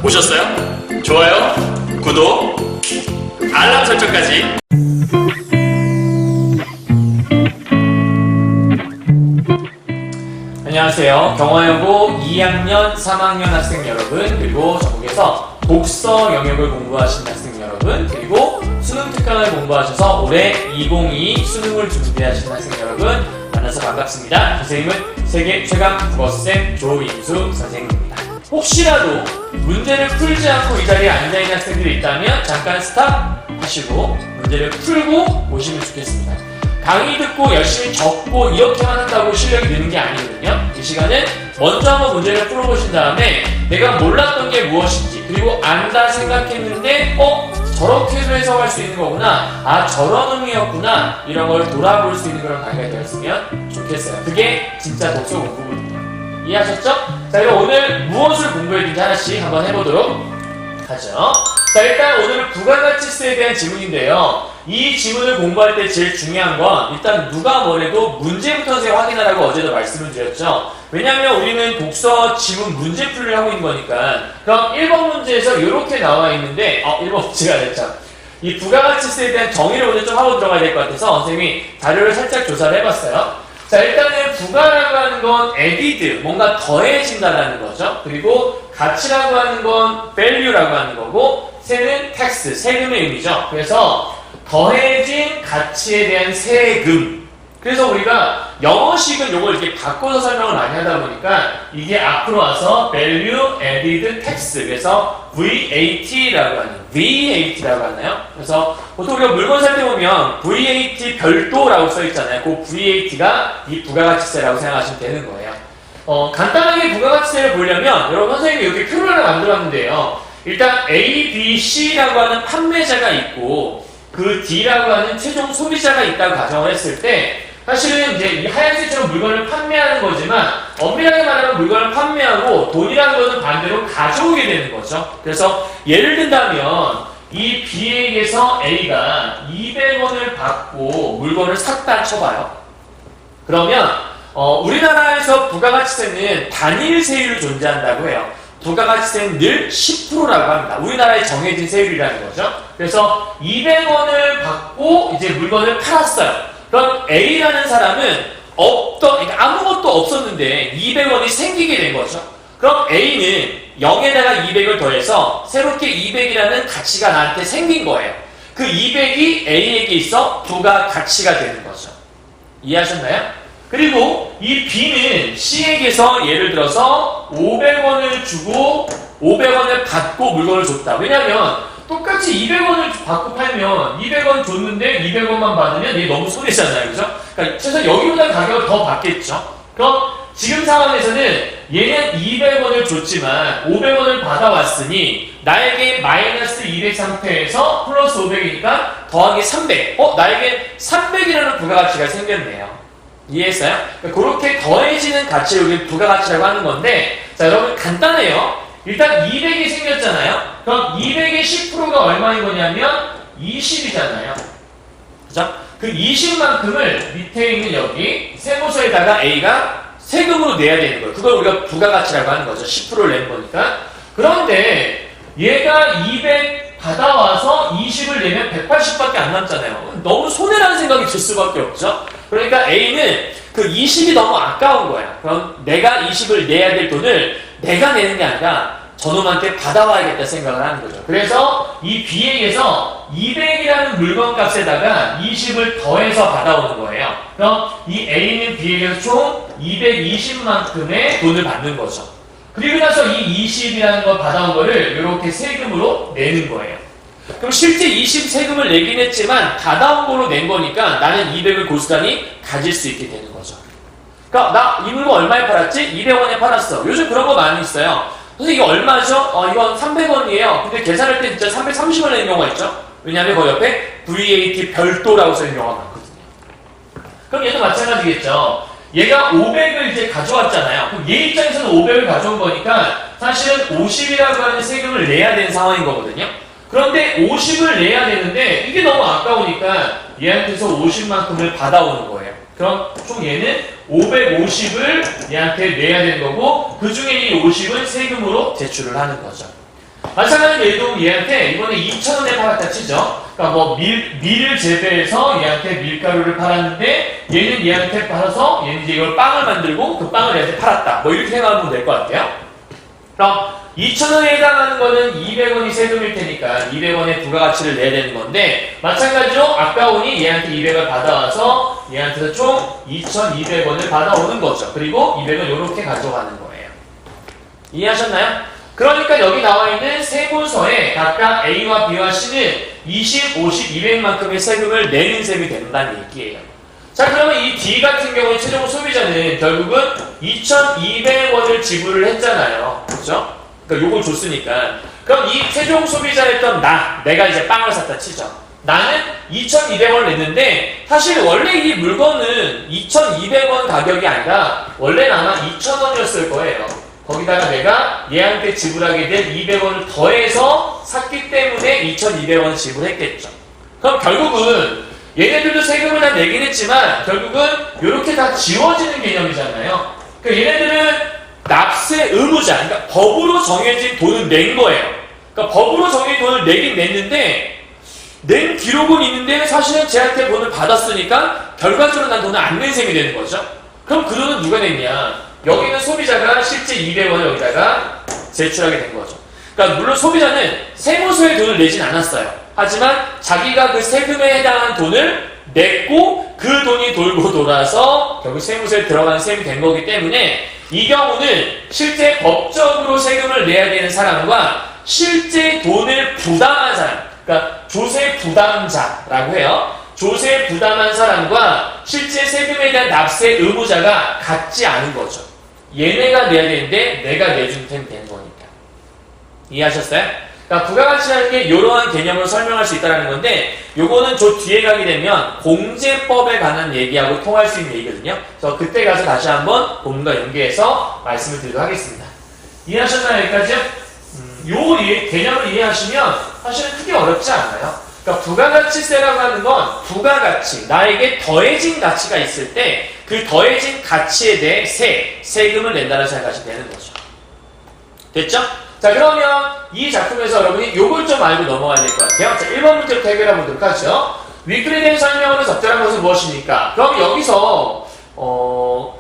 보셨어요? 좋아요, 구독, 알람 설정까지. 안녕하세요. 경화여고 2학년, 3학년 학생 여러분, 그리고 전국에서 독서 영역을 공부하신 학생 여러분, 그리고 수능 특강을 공부하셔서 올해 2022 수능을 준비하신 학생 여러분, 만나서 반갑습니다. 선생님은 세계 최강 국어쌤 조인수 선생님입니다. 혹시라도 문제를 풀지 않고 이 자리에 앉아있는 학생들이 있다면 잠깐 스탑 하시고 문제를 풀고 오시면 좋겠습니다. 강의 듣고 열심히 적고 이렇게만 한다고 실력이 느는 게 아니거든요. 이 시간은 먼저 한번 문제를 풀어보신 다음에 내가 몰랐던 게 무엇인지, 그리고 안다 생각했는데 저렇게도 해석할 수 있는 거구나, 아 저런 의미였구나, 이런 걸 돌아볼 수 있는 그런 강의가 되었으면 좋겠어요. 그게 진짜 독서 공부거든요. 이해하셨죠? 자, 그럼 오늘 무엇을 공부했는지 하나씩 한번 해보도록 하죠. 자, 일단 오늘은 부가가치세에 대한 질문인데요. 이 지문을 공부할 때 제일 중요한 건 일단 누가 뭐래도 문제부터 선생님 확인하라고 어제도 말씀을 드렸죠. 왜냐하면 우리는 독서 지문 문제 풀이를 하고 있는 거니까. 그럼 1번 문제에서 이렇게 나와 있는데 1번 문제가 됐죠. 이 부가가치세에 대한 정의를 오늘 좀 하고 들어가야 될 것 같아서 선생님이 자료를 살짝 조사를 해봤어요. 자, 일단은 부가라고 하는 건 added, 뭔가 더해진다라는 거죠. 그리고 가치라고 하는 건 value라고 하는 거고, 세는 tax, 세금의 의미죠. 그래서 더해진 가치에 대한 세금. 그래서 우리가 영어식은 요걸 이렇게 바꿔서 설명을 많이 하다 보니까 이게 앞으로 와서 value added tax, 그래서 VAT라고 하는, VAT라고 하나요? 그래서 보통 우리가 물건 살 때 보면 VAT 별도라고 써 있잖아요. 그 VAT가 이 부가가치세라고 생각하시면 되는 거예요. 간단하게 부가가치세를 보려면 여러분 선생님이 이렇게 표를 하나 만들었는데요. 일단 A, B, C라고 하는 판매자가 있고 그 D라고 하는 최종 소비자가 있다고 가정을 했을 때 사실은 이제 이 하얀색처럼 물건을 판매하는 거지만 엄밀하게 말하면 물건을 판매하고 돈이라는 것은 반대로 가져오게 되는 거죠. 그래서 예를 든다면 이 B에게서 A가 200원을 받고 물건을 샀다 쳐봐요. 그러면 우리나라에서 부가가치세는 단일 세율이 존재한다고 해요. 부가가치세는 늘 10%라고 합니다. 우리나라에 정해진 세율이라는 거죠. 그래서 200원을 받고 이제 물건을 팔았어요. 그럼 A라는 사람은 그러니까 아무것도 없었는데 200원이 생기게 된 거죠. 그럼 A는 0에다가 200을 더해서 새롭게 200이라는 가치가 나한테 생긴 거예요. 그 200이 A에게 있어 부가가치가 되는 거죠. 이해하셨나요? 그리고 이 B는 C에게서 예를 들어서 500원을 주고 500원을 받고 물건을 줬다. 왜냐면 똑같이 200원을 받고 팔면 200원 줬는데 200원만 받으면 얘 너무 손해잖아요. 그죠? 그러니까 최소 여기보다 가격을 더 받겠죠. 그럼 지금 상황에서는 얘는 200원을 줬지만 500원을 받아왔으니 나에게 마이너스 200 상태에서 플러스 500이니까 더하기 300. 나에게 300이라는 부가가치가 생겼네요. 이해했어요? 그렇게 더해지는 가치를 우리는 부가가치라고 하는 건데, 자, 여러분 간단해요. 일단 200이 생겼잖아요. 그럼 200의 10%가 얼마인 거냐면 20이잖아요. 그죠? 그 20만큼을 밑에 있는 여기 세무서에다가 A가 세금으로 내야 되는 거예요. 그걸 우리가 부가가치라고 하는 거죠. 10%를 낸 거니까. 그런데 얘가 200 받아와서 20을 내면 180밖에 안 남잖아요. 너무 손해라는 생각이 들 수밖에 없죠. 그러니까 A는 그 20이 너무 아까운 거야. 그럼 내가 20을 내야 될 돈을 내가 내는 게 아니라 저놈한테 받아와야겠다 생각을 하는 거죠. 그래서 이 B에게서 200이라는 물건 값에다가 20을 더해서 받아오는 거예요. 그럼 이 A는 B에게서 총 220만큼의 돈을 받는 거죠. 그리고 나서 이 20이라는 걸 받아온 거를 이렇게 세금으로 내는 거예요. 그럼 실제 20 세금을 내긴 했지만 받아온 걸로 낸 거니까 나는 200을 고스란히 가질 수 있게 되는 거죠. 그러니까 나 이 물건 얼마에 팔았지? 200원에 팔았어. 요즘 그런 거 많이 있어요. 선생님 이거 얼마죠? 이건 300원이에요. 근데 계산할 때 진짜 330원 내는 경우가 있죠. 왜냐하면 그 옆에 VAT 별도라고 써있는 경우가 많거든요. 그럼 얘도 마찬가지겠죠. 얘가 500을 이제 가져왔잖아요. 그럼 얘 입장에서는 500을 가져온 거니까 사실은 50이라고 하는 세금을 내야 되는 상황인 거거든요. 그런데 50을 내야 되는데 이게 너무 아까우니까 얘한테서 50만큼을 받아오는 거예요. 그럼 총 얘는 550을 얘한테 내야 되는 거고 그 중에 이 50은 세금으로 제출을 하는 거죠. 마찬가지로 얘도 얘한테 이번에 2,000원에 팔았다 치죠. 그러니까 뭐 밀을 재배해서 얘한테 밀가루를 팔았는데 얘는 얘한테 팔아서 얘는 이제 이걸 빵을 만들고 그 빵을 얘한테 팔았다. 뭐 이렇게 생각하면 될 것 같아요. 그럼 2,000원에 해당하는 거는 200원이 세금일 테니까 200원의 부가가치를 내야 되는 건데 마찬가지로 아까운이 얘한테 200을 받아와서 얘한테서 총 2,200원을 받아오는 거죠. 그리고 200은 이렇게 가져가는 거예요. 이해하셨나요? 그러니까 여기 나와 있는 세 문서에 각각 A와 B와 C는 20, 50, 200만큼의 세금을 내는 셈이 된다는 얘기예요. 자, 그러면 이 D 같은 경우에 최종 소비자는 결국은 2,200원을 지불을 했잖아요. 그렇죠? 그러니까 요걸 줬으니까. 그럼 이 최종 소비자였던 내가 이제 빵을 샀다 치죠. 나는 2,200원을 냈는데 사실 원래 이 물건은 2,200원 가격이 아니라 원래는 아마 2,000원이었을 거예요. 거기다가 내가 얘한테 지불하게 된 200원을 더해서 샀기 때문에 2,200원 지불했겠죠. 그럼 결국은 얘네들도 세금을 다 내긴 했지만 결국은 이렇게 다 지워지는 개념이잖아요. 그러니까 얘네들은 납세 의무자, 그러니까 법으로 정해진 돈을 낸 거예요. 그러니까 법으로 정해진 돈을 내긴 냈는데 낸 기록은 있는데 사실은 쟤한테 돈을 받았으니까 결과적으로 난 돈을 안 낸 셈이 되는 거죠. 그럼 그 돈은 누가 냈냐? 여기는 소비자가 실제 200원을 여기다가 제출하게 된 거죠. 그러니까 물론 소비자는 세무서에 돈을 내진 않았어요. 하지만 자기가 그 세금에 해당하는 돈을 냈고 그 돈이 돌고 돌아서 결국 세무서에 들어가는 셈이 된 거기 때문에 이 경우는 실제 법적으로 세금을 내야 되는 사람과 실제 돈을 부담한 사람, 그러니까 조세 부담자라고 해요. 조세 부담한 사람과 실제 세금에 대한 납세 의무자가 같지 않은 거죠. 얘네가 내야 되는데 내가 내준 셈이 되는 거니까. 이해하셨어요? 그러니까 부가가치라는 게 이러한 개념으로 설명할 수 있다는 건데 요거는 저 뒤에 가게 되면 공제법에 관한 얘기하고 통할 수 있는 얘기거든요. 그래서 그때 가서 다시 한번 본문과 연계해서 말씀을 드리도록 하겠습니다. 이해하셨나요? 여기까지요? 요 개념을 이해하시면 사실은 크게 어렵지 않아요. 그러니까 부가가치세라고 하는 건 부가가치, 나에게 더해진 가치가 있을 때 그 더해진 가치에 대해 세금을 낸다는 생각하시면 되는 거죠. 됐죠? 자, 그러면 이 작품에서 여러분이 요걸 좀 알고 넘어가야 될 것 같아요. 자, 1번 문제부터 해결해 보도록 하죠. 위클에 대한 설명으로 적절한 것은 무엇입니까? 그럼 여기서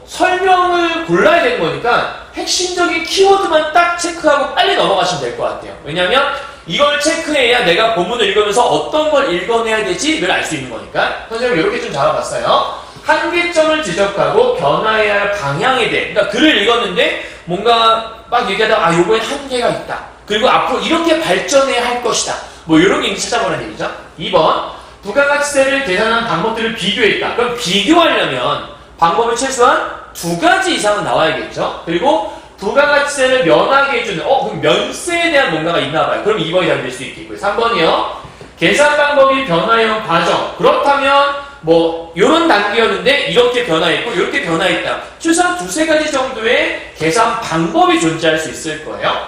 설명을 골라야 되는 거니까 핵심적인 키워드만 딱 체크하고 빨리 넘어가시면 될 것 같아요. 왜냐하면 이걸 체크해야 내가 본문을 읽으면서 어떤 걸 읽어내야 되지를 알 수 있는 거니까. 선생님 이렇게 좀 잡아봤어요. 한계점을 지적하고 변화해야 할 방향에 대해, 그러니까 글을 읽었는데 뭔가 막 얘기하다가 요거에 한계가 있다. 그리고 앞으로 이렇게 발전해야 할 것이다. 뭐 이런 게 있는지 찾아보라는 얘기죠. 2번 부가가치세를 계산한 방법들을 비교했다. 그럼 비교하려면 방법은 최소한 2가지 이상은 나와야겠죠. 그리고 부가가치세를 면하게 해주는 그럼 면세에 대한 뭔가가 있나 봐요. 그럼 2번이 답이 될 수 있겠고요. 3번이요. 계산 방법이 변화해온 과정. 그렇다면 뭐 요런 단계였는데 이렇게 변화했고 이렇게 변화했다. 최소한 2-3가지 정도의 계산 방법이 존재할 수 있을 거예요.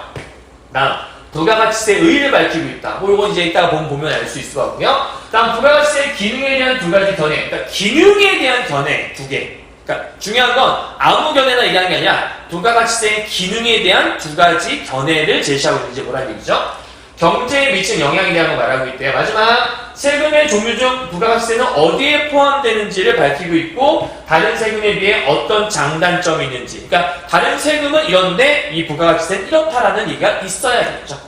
다음 부가가치세의 의의를 밝히고 있다. 뭐 요건 이제 이따가 보면 알 수 있을 것 같고요. 다음 부가가치세의 기능에 대한 2가지 견해. 그러니까 기능에 대한 견해 2개. 그러니까 중요한 건 아무 견해나 얘기하는 게 아니라 부가가치세의 기능에 대한 2가지 견해를 제시하고 있는지 뭐라는 얘기죠. 경제에 미친 영향에 대한 거 말하고 있대요. 마지막 세금의 종류 중 부가가치세는 어디에 포함되는지를 밝히고 있고 다른 세금에 비해 어떤 장단점이 있는지. 그러니까 다른 세금은 이런데 이 부가가치세는 이렇다라는 얘기가 있어야겠죠.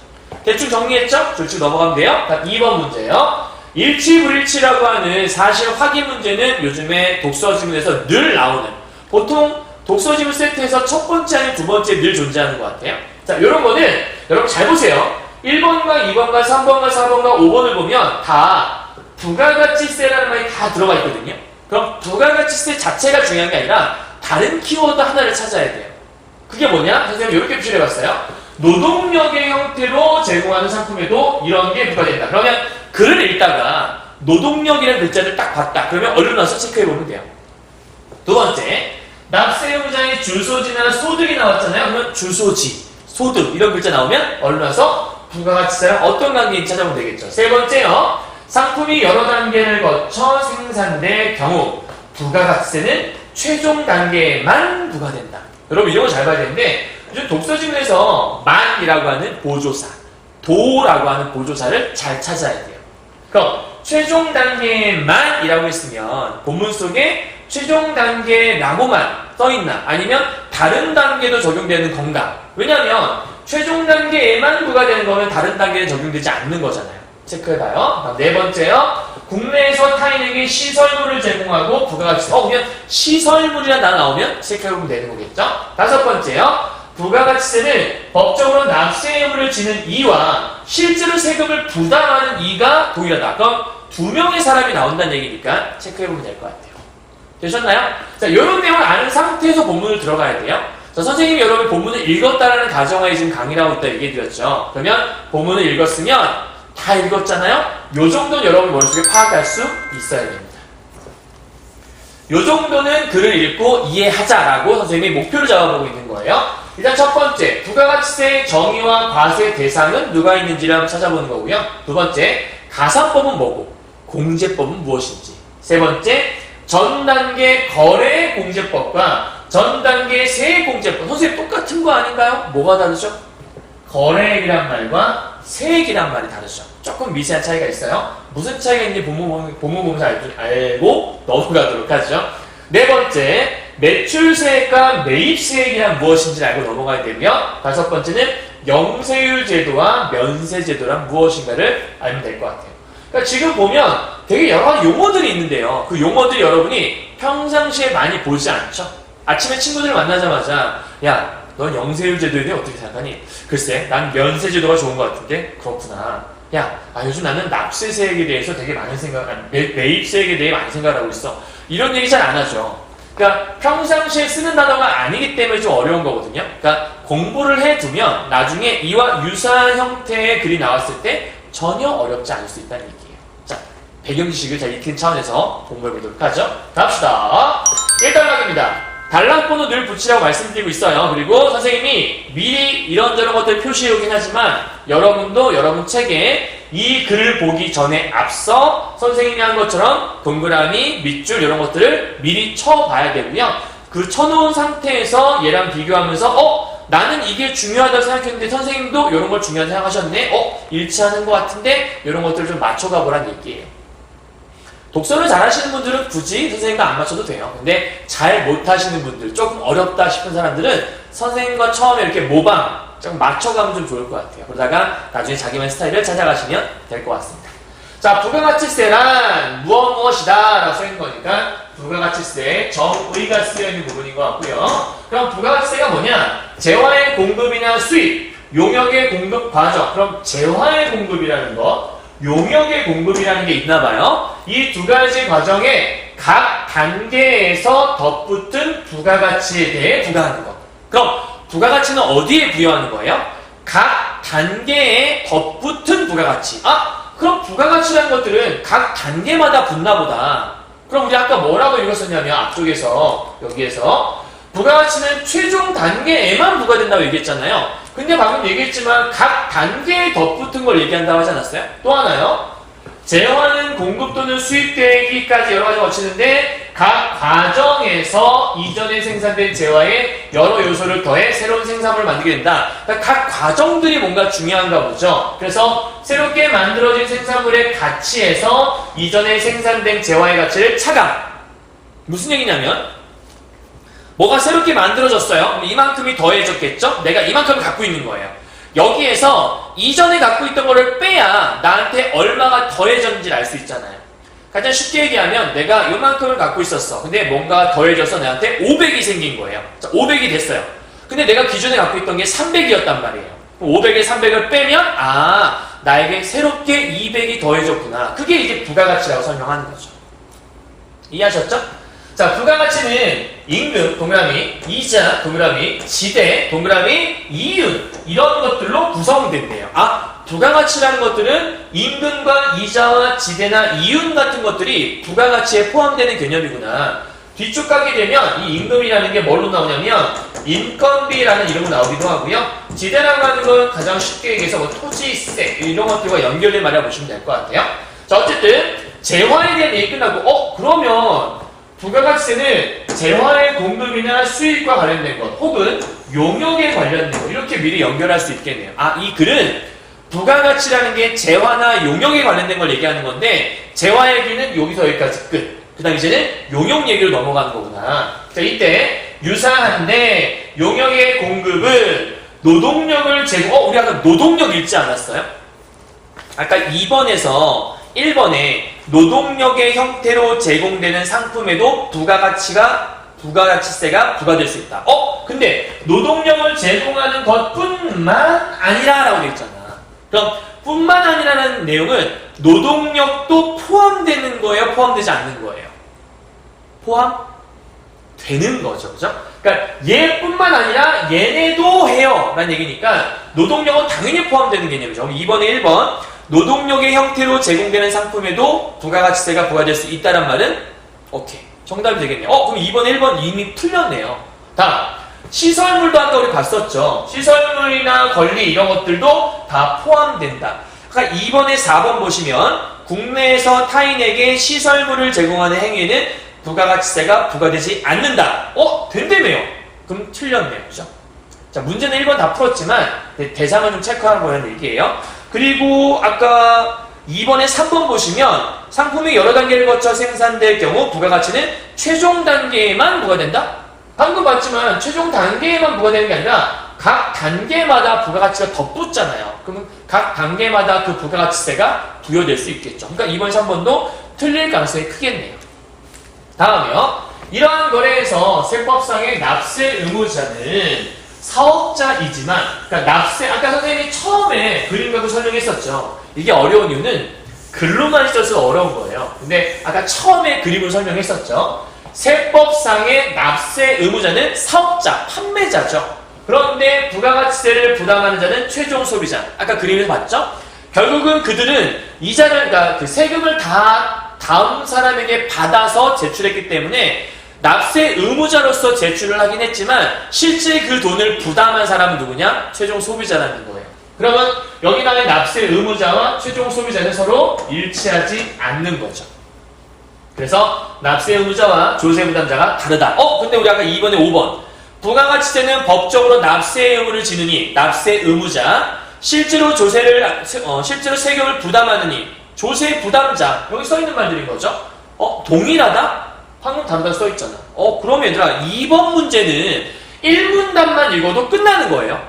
대충 정리했죠? 졸쭉 넘어가면 돼요. 다음 2번 문제예요. 일치불일치라고 하는 사실 확인 문제는 요즘에 독서지문에서 늘 나오는, 보통 독서지문 세트에서 첫 번째 아닌 두 번째 늘 존재하는 것 같아요. 자, 요런 거는 여러분 잘 보세요. 1번과 2번과 3번과 4번과 5번을 보면 다 부가가치세라는 말이 다 들어가 있거든요. 그럼 부가가치세 자체가 중요한 게 아니라 다른 키워드 하나를 찾아야 돼요. 그게 뭐냐? 선생님 이렇게 표시해봤어요. 노동력의 형태로 제공하는 상품에도 이런 게 부과된다. 그러면 글을 읽다가 노동력이라는 글자를 딱 봤다. 그러면 얼른 와서 체크해보면 돼요. 2번째, 납세 의무자의 주소지나 소득이 나왔잖아요. 그러면 주소지, 소득 이런 글자 나오면 얼른 와서 부가가치세랑 어떤 관계인지 찾아보면 되겠죠. 3번째요. 상품이 여러 단계를 거쳐 생산될 경우 부가가치세는 최종 단계에만 부과된다. 여러분 이런 거 잘 봐야 되는데 요즘 독서지문에서 만이라고 하는 보조사, 도라고 하는 보조사를 잘 찾아야 돼요. 그럼 최종 단계만이라고 했으면 본문 속에 최종 단계라고만 써있나 아니면 다른 단계도 적용되는 건가? 왜냐하면 최종 단계에만 부과되는 거면 다른 단계는 적용되지 않는 거잖아요. 체크해봐요. 다음 네 번째요. 국내에서 타인에게 시설물을 제공하고 부가가치세. 그냥 시설물이란 단어 나오면 체크해보면 되는 거겠죠? 다섯 번째요. 부가가치세는 법적으로 납세 의무를 지는 이와 실제로 세금을 부담하는 이가 동일하다. 그럼 두 명의 사람이 나온다는 얘기니까 체크해보면 될 것 같아요. 되셨나요? 자, 이런 내용을 아는 상태에서 본문을 들어가야 돼요. 자, 선생님이 여러분 본문을 읽었다라는 가정하에 지금 강의를 하고 있다 얘기해드렸죠. 그러면 본문을 읽었으면 다 읽었잖아요? 요 정도는 여러분 머릿속에 파악할 수 있어야 됩니다. 요 정도는 글을 읽고 이해하자라고 선생님이 목표를 잡아보고 있는 거예요. 일단 첫 번째, 부가가치세의 정의와 과세 대상은 누가 있는지를 한번 찾아보는 거고요. 두 번째, 가산법은 뭐고 공제법은 무엇인지. 세 번째, 전 단계 거래 공제법과 전 단계 세액 공제법. 선생님 똑같은 거 아닌가요? 뭐가 다르죠? 거래액이란 말과 세액이란 말이 다르죠. 조금 미세한 차이가 있어요. 무슨 차이가 있는지 본문 보면서 알고 넘어가도록 하죠. 네 번째, 매출세액과 매입세액이란 무엇인지 알고 넘어가야 되고요. 다섯 번째는 영세율 제도와 면세 제도란 무엇인가를 알면 될 것 같아요. 그러니까 지금 보면 되게 여러 가지 용어들이 있는데요. 그 용어들이 여러분이 평상시에 많이 보지 않죠? 아침에 친구들을 만나자마자 야, 넌 영세율 제도에 대해 어떻게 생각하니? 글쎄, 난 면세 제도가 좋은 것 같은데 그렇구나. 야, 요즘 나는 납세세액에 대해서 되게 많은 매입세액에 대해 많이 생각을 하고 있어. 이런 얘기 잘 안 하죠. 그러니까 평상시에 쓰는 단어가 아니기 때문에 좀 어려운 거거든요. 그러니까 공부를 해두면 나중에 이와 유사한 형태의 글이 나왔을 때 전혀 어렵지 않을 수 있다는 얘기예요. 자, 배경 지식을 잘 익히는 차원에서 공부해보도록 하죠. 갑시다. 1단락입니다. 단락번호 늘 붙이라고 말씀드리고 있어요. 그리고 선생님이 미리 이런저런 것들 표시해오긴 하지만 여러분도 여러분 책에 이 글을 보기 전에 앞서 선생님이 한 것처럼 동그라미, 밑줄 이런 것들을 미리 쳐봐야 되고요. 그 쳐놓은 상태에서 얘랑 비교하면서 나는 이게 중요하다고 생각했는데 선생님도 이런 걸 중요하다고 생각하셨네? 일치하는 것 같은데 이런 것들을 좀 맞춰가 보란 얘기예요. 독서를 잘하시는 분들은 굳이 선생님과 안 맞춰도 돼요. 근데 잘 못하시는 분들, 조금 어렵다 싶은 사람들은 선생님과 처음에 이렇게 모방, 좀 맞춰가면 좀 좋을 것 같아요. 그러다가 나중에 자기만의 스타일을 찾아가시면 될 것 같습니다. 자, 부가가치세란 무엇이다 라고 써있는 거니까 부가가치세 정의가 쓰여있는 부분인 것 같고요. 그럼 부가가치세가 뭐냐? 재화의 공급이나 수입, 용역의 공급 과정. 그럼 재화의 공급이라는 거, 용역의 공급이라는 게 있나 봐요. 이 두 가지 과정에 각 단계에서 덧붙은 부가가치에 대해 부과하는 것. 그럼 부가가치는 어디에 부여하는 거예요? 각 단계에 덧붙은 부가가치. 그럼 부가가치라는 것들은 각 단계마다 붙나 보다. 그럼 우리 아까 뭐라고 읽었었냐면 앞쪽에서 여기에서 부가가치는 최종 단계에만 부과된다고 얘기했잖아요. 근데 방금 얘기했지만 각 단계에 덧붙은 걸 얘기한다고 하지 않았어요? 또 하나요. 재화는 공급 또는 수입 되기까지 여러 가지 거치는데 각 과정에서 이전에 생산된 재화에 여러 요소를 더해 새로운 생산물을 만들게 된다. 그러니까 각 과정들이 뭔가 중요한가 보죠. 그래서 새롭게 만들어진 생산물의 가치에서 이전에 생산된 재화의 가치를 차감. 무슨 얘기냐면 뭐가 새롭게 만들어졌어요. 이만큼이 더해졌겠죠? 내가 이만큼을 갖고 있는 거예요. 여기에서 이전에 갖고 있던 거를 빼야 나한테 얼마가 더해졌는지를 알 수 있잖아요. 가장 쉽게 얘기하면 내가 이만큼을 갖고 있었어. 근데 뭔가 더해져서 나한테 500이 생긴 거예요. 자, 500이 됐어요. 근데 내가 기존에 갖고 있던 게 300이었단 말이에요. 500에 300을 빼면 나에게 새롭게 200이 더해졌구나. 그게 이제 부가가치라고 설명하는 거죠. 이해하셨죠? 자, 부가가치는 임금, 동그라미, 이자, 동그라미, 지대, 동그라미, 이윤 이런 것들로 구성된대요. 부가가치라는 것들은 임금과 이자와 지대나 이윤 같은 것들이 부가가치에 포함되는 개념이구나. 뒤쪽 가게 되면 이 임금이라는 게 뭘로 나오냐면 인건비라는 이름으로 나오기도 하고요. 지대라고 하는 건 가장 쉽게 얘기해서 토지세 이런 것들과 연결된 말이라고 보시면 될 것 같아요. 자, 어쨌든 재화에 대한 얘기 끝나고 그러면 부가가치세는 재화의 공급이나 수익과 관련된 것 혹은 용역에 관련된 것 이렇게 미리 연결할 수 있겠네요. 이 글은 부가가치라는 게 재화나 용역에 관련된 걸 얘기하는 건데 재화 얘기는 여기서 여기까지 끝. 그 다음 이제는 용역 얘기로 넘어가는 거구나. 자, 이때 유사한데 용역의 공급은 노동력을 우리 아까 노동력 읽지 않았어요? 아까 2번에서 1번에 노동력의 형태로 제공되는 상품에도 부가가치세가 부과될 수 있다. 근데 노동력을 제공하는 것뿐만 아니라라고 되어 있잖아. 그럼 뿐만 아니라는 내용은 노동력도 포함되는 거예요? 포함되지 않는 거예요? 포함되는 거죠. 그죠? 그러니까 얘뿐만 아니라 얘네도 해요 라는 얘기니까 노동력은 당연히 포함되는 개념이죠. 2번에 1번 노동력의 형태로 제공되는 상품에도 부가가치세가 부과될 수 있다는 말은 오케이. 정답이 되겠네요. 그럼 2번, 1번 이미 풀렸네요. 다음 시설물도 아까 우리 봤었죠. 시설물이나 권리 이런 것들도 다 포함된다. 그러니까 2번에 4번 보시면 국내에서 타인에게 시설물을 제공하는 행위에는 부가가치세가 부과되지 않는다. 된다며요. 그럼 틀렸네요. 그죠? 자, 문제는 1번 다 풀었지만 대상을 좀 체크하고 하는 얘기예요. 그리고 아까 2번에 3번 보시면 상품이 여러 단계를 거쳐 생산될 경우 부가가치는 최종 단계에만 부과된다? 방금 봤지만 최종 단계에만 부과되는 게 아니라 각 단계마다 부가가치가 덧붙잖아요. 그러면 각 단계마다 그 부가가치세가 부여될 수 있겠죠. 그러니까 2번, 3번도 틀릴 가능성이 크겠네요. 다음이요. 이러한 거래에서 세법상의 납세 의무자는 사업자이지만, 그러니까 납세, 아까 선생님이 처음에 그림 갖고 설명했었죠. 이게 어려운 이유는 글로만 있어서 어려운 거예요. 근데 아까 처음에 그림을 설명했었죠. 세법상의 납세 의무자는 사업자, 판매자죠. 그런데 부가가치세를 부담하는 자는 최종 소비자. 아까 그림에서 봤죠? 결국은 그들은 이자를, 그러니까 그 세금을 다 다음 사람에게 받아서 제출했기 때문에 납세 의무자로서 제출을 하긴 했지만 실제 그 돈을 부담한 사람은 누구냐? 최종 소비자라는 거예요. 그러면 여기다가 납세 의무자와 최종 소비자는 서로 일치하지 않는 거죠. 그래서 납세 의무자와 조세 부담자가 다르다. 근데 우리 아까 2번에 5번 부가가치세는 법적으로 납세 의무를 지느니 납세 의무자, 실제로 실제로 세금을 부담하느니 조세 부담자. 여기 써 있는 말들인 거죠. 동일하다? 방금 다르다 써 있잖아. 그럼 얘들아 2번 문제는 1문단만 읽어도 끝나는 거예요.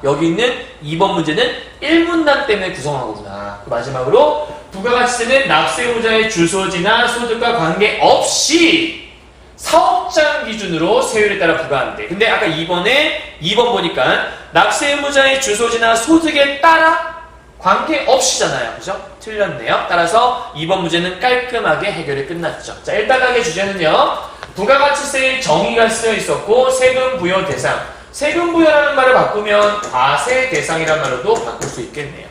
여기 있는 2번 문제는 1문단 때문에 구성한 거구나. 마지막으로 부가가치세는 납세 의무자의 주소지나 소득과 관계없이 사업장 기준으로 세율에 따라 부과한대. 근데 아까 2번 보니까 납세 의무자의 주소지나 소득에 따라 관계없이잖아요. 그죠? 틀렸네요. 따라서 2번 문제는 깔끔하게 해결이 끝났죠. 자, 1단락의 주제는요. 부가가치세의 정의가 쓰여 있었고 세금 부여 대상. 세금 부여라는 말을 바꾸면 과세 대상이라는 말로도 바꿀 수 있겠네요.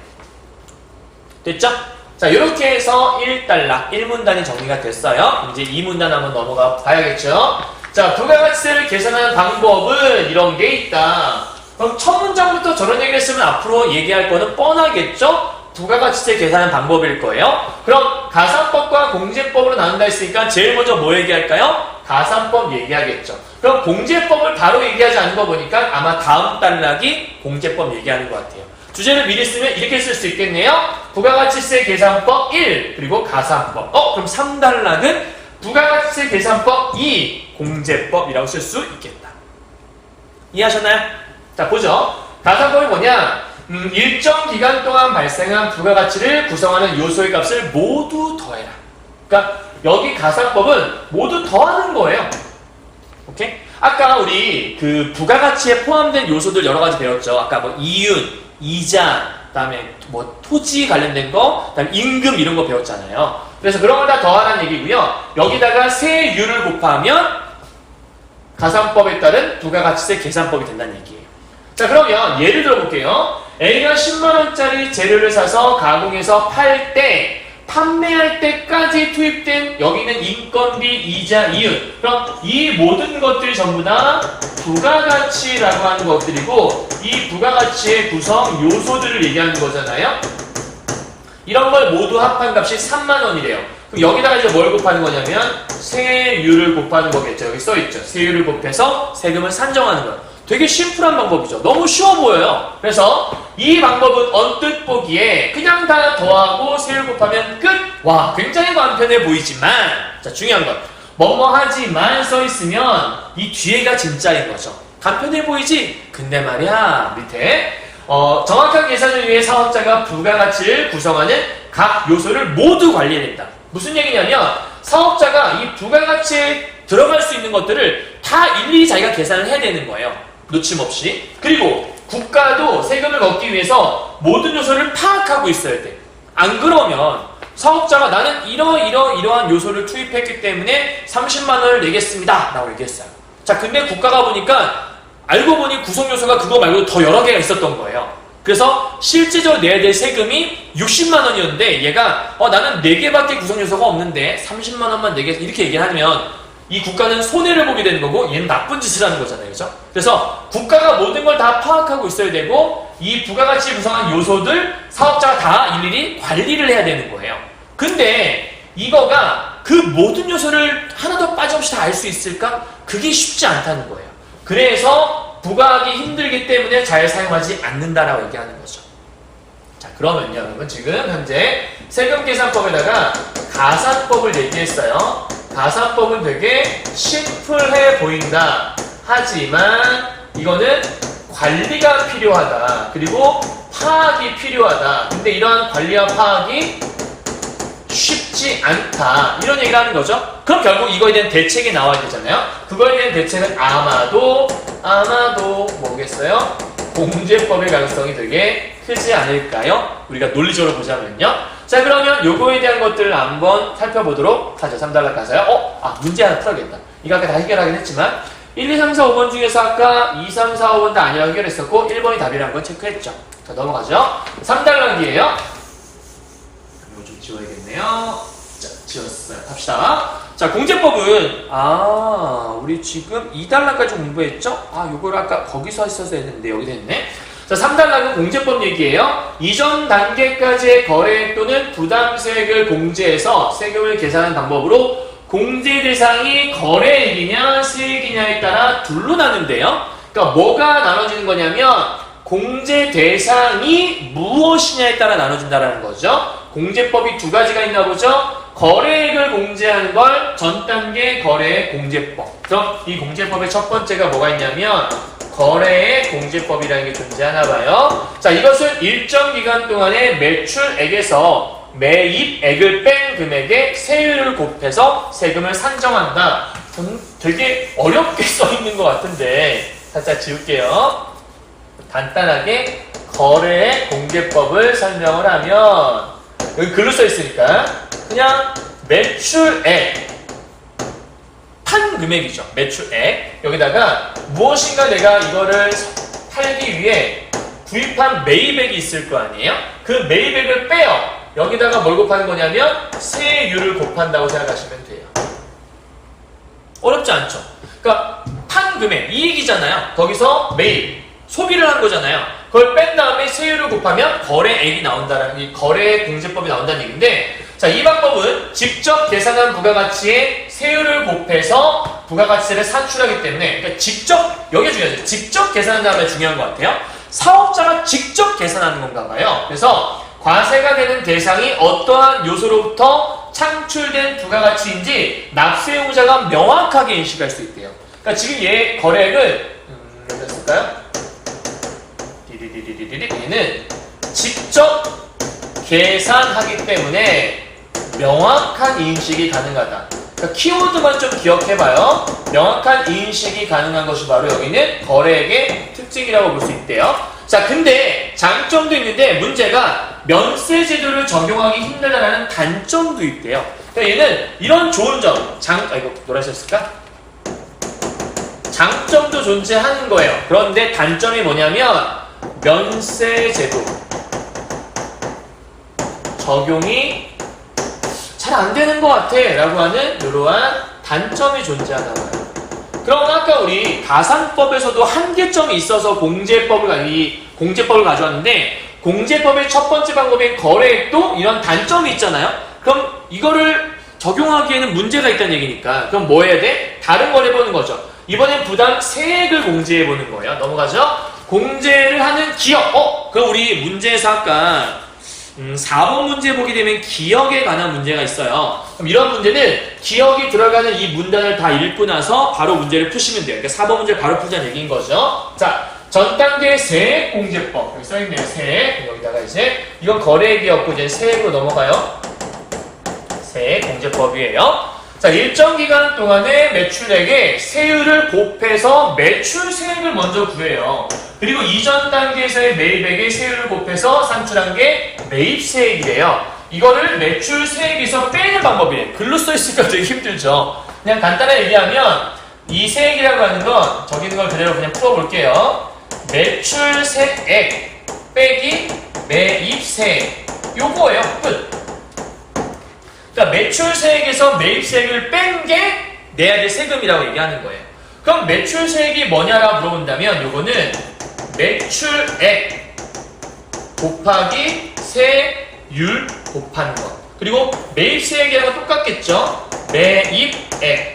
됐죠? 자, 이렇게 해서 1단락, 1문단이 정리가 됐어요. 이제 2문단 한번 넘어가 봐야겠죠? 자, 부가가치세를 계산하는 방법은 이런 게 있다. 그럼 첫 문장부터 저런 얘기를 했으면 앞으로 얘기할 거는 뻔하겠죠? 부가가치세 계산하는 방법일 거예요. 그럼 가산법과 공제법으로 나눈다 했으니까 제일 먼저 뭐 얘기할까요? 가산법 얘기하겠죠. 그럼 공제법을 바로 얘기하지 않는 거 보니까 아마 다음 단락이 공제법 얘기하는 것 같아요. 주제를 미리 쓰면 이렇게 쓸 수 있겠네요. 부가가치세 계산법 1, 그리고 가산법. 그럼 3단락은 부가가치세 계산법 2, 공제법이라고 쓸 수 있겠다. 이해하셨나요? 자, 보죠. 가산법이 뭐냐? 일정 기간 동안 발생한 부가가치를 구성하는 요소의 값을 모두 더해라. 그러니까 여기 가산법은 모두 더하는 거예요. 오케이? 아까 우리 그 부가가치에 포함된 요소들 여러 가지 배웠죠. 아까 뭐 이윤, 이자, 그다음에 뭐 토지 관련된 거, 그다음에 임금 이런 거 배웠잖아요. 그래서 그런 걸 다 더하라는 얘기고요. 여기다가 세율을 곱하면 가산법에 따른 부가가치세 계산법이 된다는 얘기예요. 자, 그러면 예를 들어볼게요. A가 10만원짜리 재료를 사서 가공해서 팔 때 판매할 때까지 투입된 여기는 인건비, 이자, 이윤. 그럼 이 모든 것들이 전부 다 부가가치라고 하는 것들이고 이 부가가치의 구성 요소들을 얘기하는 거잖아요. 이런 걸 모두 합한 값이 3만원이래요. 그럼 여기다가 이제 뭘 곱하는 거냐면 세율을 곱하는 거겠죠. 여기 써있죠. 세율을 곱해서 세금을 산정하는 거예요. 되게 심플한 방법이죠. 너무 쉬워 보여요. 그래서 이 방법은 언뜻 보기에 그냥 다 더하고 세율 곱하면 끝! 와, 굉장히 간편해 보이지만, 자, 중요한 건 뭐뭐하지만 써있으면 이 뒤에가 진짜인 거죠. 간편해 보이지? 근데 말이야, 밑에 정확한 계산을 위해 사업자가 부가가치를 구성하는 각 요소를 모두 관리해낸다. 무슨 얘기냐면 사업자가 이 부가가치에 들어갈 수 있는 것들을 다 일일이 자기가 계산을 해야 되는 거예요. 놓침없이. 그리고 국가도 세금을 걷기 위해서 모든 요소를 파악하고 있어야 돼. 안 그러면 사업자가 나는 이러한 요소를 투입했기 때문에 30만 원을 내겠습니다 라고 얘기했어요. 자, 근데 국가가 보니까 알고 보니 구성 요소가 그거 말고 더 여러 개가 있었던 거예요. 그래서 실제적으로 내야 될 세금이 60만 원이었는데 얘가 나는 4개밖에 구성 요소가 없는데 30만 원만 내겠 이렇게 얘기를 하면 이 국가는 손해를 보게 되는 거고 얘는 나쁜 짓을 하는 거잖아요. 그죠? 그래서 국가가 모든 걸 다 파악하고 있어야 되고 이 부가가치 구성한 요소들 사업자가 다 일일이 관리를 해야 되는 거예요. 근데 이거가 그 모든 요소를 하나도 빠짐없이 다 알 수 있을까? 그게 쉽지 않다는 거예요. 그래서 부과하기 힘들기 때문에 잘 사용하지 않는다라고 얘기하는 거죠. 자, 그러면요, 여러분 지금 현재 세금계산법에다가 가산법을 얘기했어요. 가산법은 되게 심플해 보인다. 하지만 이거는 관리가 필요하다. 그리고 파악이 필요하다. 근데 이러한 관리와 파악이 쉽지 않다. 이런 얘기를 하는 거죠. 그럼 결국 이거에 대한 대책이 나와야 되잖아요. 그거에 대한 대책은 아마도 뭐겠어요? 공제법의 가능성이 되게 크지 않을까요? 우리가 논리적으로 보자면요. 자, 그러면 요거에 대한 것들을 한번 살펴보도록 하죠. 3단락 가서요. 문제 하나 풀어야겠다. 이거 아까 다 해결하긴 했지만 1, 2, 3, 4, 5번 중에서 아까 2, 3, 4, 5번 다 아니라고 해결했었고 1번이 답이라는 건 체크했죠. 자, 넘어가죠. 3단락이에요. 이거 좀 지워야겠네요. 자, 지웠어요. 합시다. 자, 공제법은 우리 지금 2단락까지 공부했죠? 요거를 아까 거기서 했어서 했는데 여기서 했네. 자, 3단락은 공제법 얘기예요. 이전 단계까지의 거래액 또는 부담세액을 공제해서 세금을 계산하는 방법으로 공제 대상이 거래액이냐 세액이냐에 따라 둘로 나는데요. 그러니까 뭐가 나눠지는 거냐면 공제 대상이 무엇이냐에 따라 나눠진다는 거죠. 공제법이 두 가지가 있나 보죠. 거래액을 공제하는 걸 전 단계 거래액 공제법. 그럼 이 공제법의 첫 번째가 뭐가 있냐면 거래액 공제법이라는 게 존재하나 봐요. 자, 이것은 일정 기간 동안의 매출액에서 매입액을 뺀 금액에 세율을 곱해서 세금을 산정한다. 되게 어렵게 써있는 것 같은데 살짝 지울게요. 간단하게 거래액 공제법을 설명을 하면 여기 글로 써있으니까 그냥 매출액 판 금액이죠. 매출액. 여기다가 무엇인가 내가 이거를 팔기 위해 구입한 매입액이 있을 거 아니에요? 그 매입액을 빼요. 여기다가 뭘 곱하는 거냐면 세율을 곱한다고 생각하시면 돼요. 어렵지 않죠? 그러니까 판 금액, 이익이잖아요. 거기서 매입, 소비를 한 거잖아요. 그걸 뺀 다음에 세율을 곱하면 거래액이 나온다는, 이 거래 공제법이 나온다는 얘기인데, 자, 이 방법은 직접 계산한 부가가치에 세율을 곱해서 부가가치를 산출하기 때문에, 그러니까 직접, 여기가 중요하죠. 직접 계산한 다음에 중요한 것 같아요. 사업자가 직접 계산하는 건가 봐요. 그래서 과세가 되는 대상이 어떠한 요소로부터 창출된 부가가치인지 납세용자가 명확하게 인식할 수 있대요. 그러니까 지금 얘 거래액을 됐을까요? 얘는 직접 계산하기 때문에 명확한 인식이 가능하다. 그러니까 키워드만 좀 기억해봐요. 명확한 인식이 가능한 것이 바로 여기는 거래액의 특징이라고 볼 수 있대요. 자, 근데 장점도 있는데 문제가 면세 제도를 적용하기 힘들다라는 단점도 있대요. 그러니까 얘는 이런 좋은 점, 이거 노란색 쓸까? 장점도 존재하는 거예요. 그런데 단점이 뭐냐면 면세 제도 적용이 잘 안 되는 것 같아 라고 하는 이러한 단점이 존재하나 봐요. 그럼 아까 우리 가산법에서도 한계점이 있어서 공제법을 가져왔는데 공제법의 첫 번째 방법인 거래액도 이런 단점이 있잖아요. 그럼 이거를 적용하기에는 문제가 있다는 얘기니까 그럼 뭐 해야 돼? 다른 걸 해보는 거죠. 이번엔 부당 세액을 공제해 보는 거예요. 넘어가죠? 공제를 하는 기억. 그럼 우리 문제에서 아까 4번 문제 보게 되면 기억에 관한 문제가 있어요. 그럼 이런 문제는 기억이 들어가는 이 문단을 다 읽고 나서 바로 문제를 푸시면 돼요. 그러니까 4번 문제를 바로 풀자는 얘기인 거죠. 자, 전 단계 세액공제법. 여기 써있네요. 세액. 여기다가 이제 이건 거래액이었고 이제 세액으로 넘어가요. 세액공제법이에요. 자, 일정 기간 동안의 매출액에 세율을 곱해서 매출세액을 먼저 구해요. 그리고 이전 단계에서의 매입액의 세율을 곱해서 산출한 게 매입세액이래요. 이거를 매출세액에서 빼는 방법이에요. 글로 써있으니까 되게 힘들죠. 그냥 간단하게 얘기하면 이 세액이라고 하는 건 저기 있는 걸 그대로 그냥 풀어볼게요. 매출세액 빼기 매입세액 요거예요. 끝. 그러니까 매출세액에서 매입세액을 뺀 게 내야 될 세금이라고 얘기하는 거예요. 그럼 매출세액이 뭐냐라고 물어본다면 요거는 매출액 곱하기 세율 곱한 것. 그리고 매입세액이랑 똑같겠죠? 매입액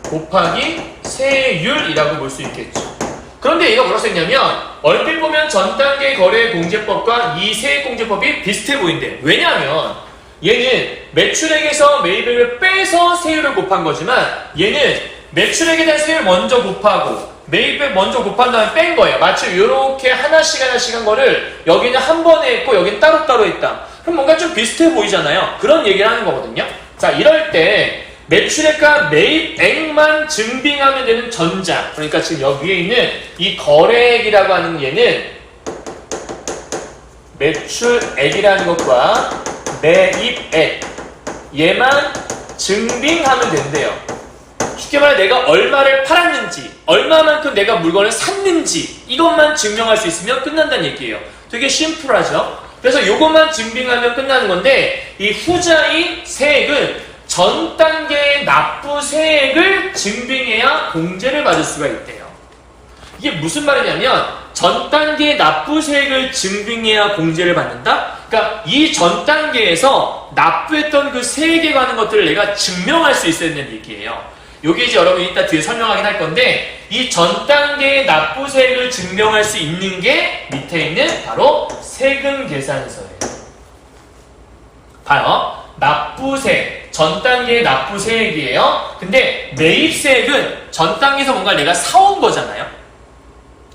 곱하기 세율이라고 볼 수 있겠죠. 그런데 얘가 뭐라고 써있냐면 얼핏 보면 전단계 거래공제법과 이 세액공제법이 비슷해 보인대. 왜냐하면 얘는 매출액에서 매입액을 빼서 세율을 곱한 거지만 얘는 매출액에 대한 세율 먼저 곱하고 매입액 먼저 곱한 다음에 뺀 거예요. 마치 이렇게 하나씩 한 거를 여기는 한 번에 했고 여기는 따로따로 했다. 그럼 뭔가 좀 비슷해 보이잖아요. 그런 얘기를 하는 거거든요. 자, 이럴 때 매출액과 매입액만 증빙하면 되는 전자, 그러니까 지금 여기 위에 있는 이 거래액이라고 하는 얘는 매출액이라는 것과 매입액 얘만 증빙하면 된대요. 쉽게 말해 내가 얼마를 팔았는지 얼마만큼 내가 물건을 샀는지 이것만 증명할 수 있으면 끝난다는 얘기예요. 되게 심플하죠. 그래서 이것만 증빙하면 끝나는 건데 이 후자인 세액은 전 단계의 납부 세액을 증빙해야 공제를 받을 수가 있대요. 이게 무슨 말이냐면 전 단계의 납부 세액을 증빙해야 공제를 받는다? 그러니까 이 전 단계에서 납부했던 그 세액에 관한 것들을 내가 증명할 수 있어야 되는 얘기예요. 요게 이제 여러분이 이따 뒤에 설명하긴 할 건데 이 전 단계의 납부 세액을 증명할 수 있는 게 밑에 있는 바로 세금 계산서예요. 봐요. 납부세액, 전 단계의 납부세액이에요. 근데 매입세액은 전 단계에서 뭔가 내가 사온 거잖아요.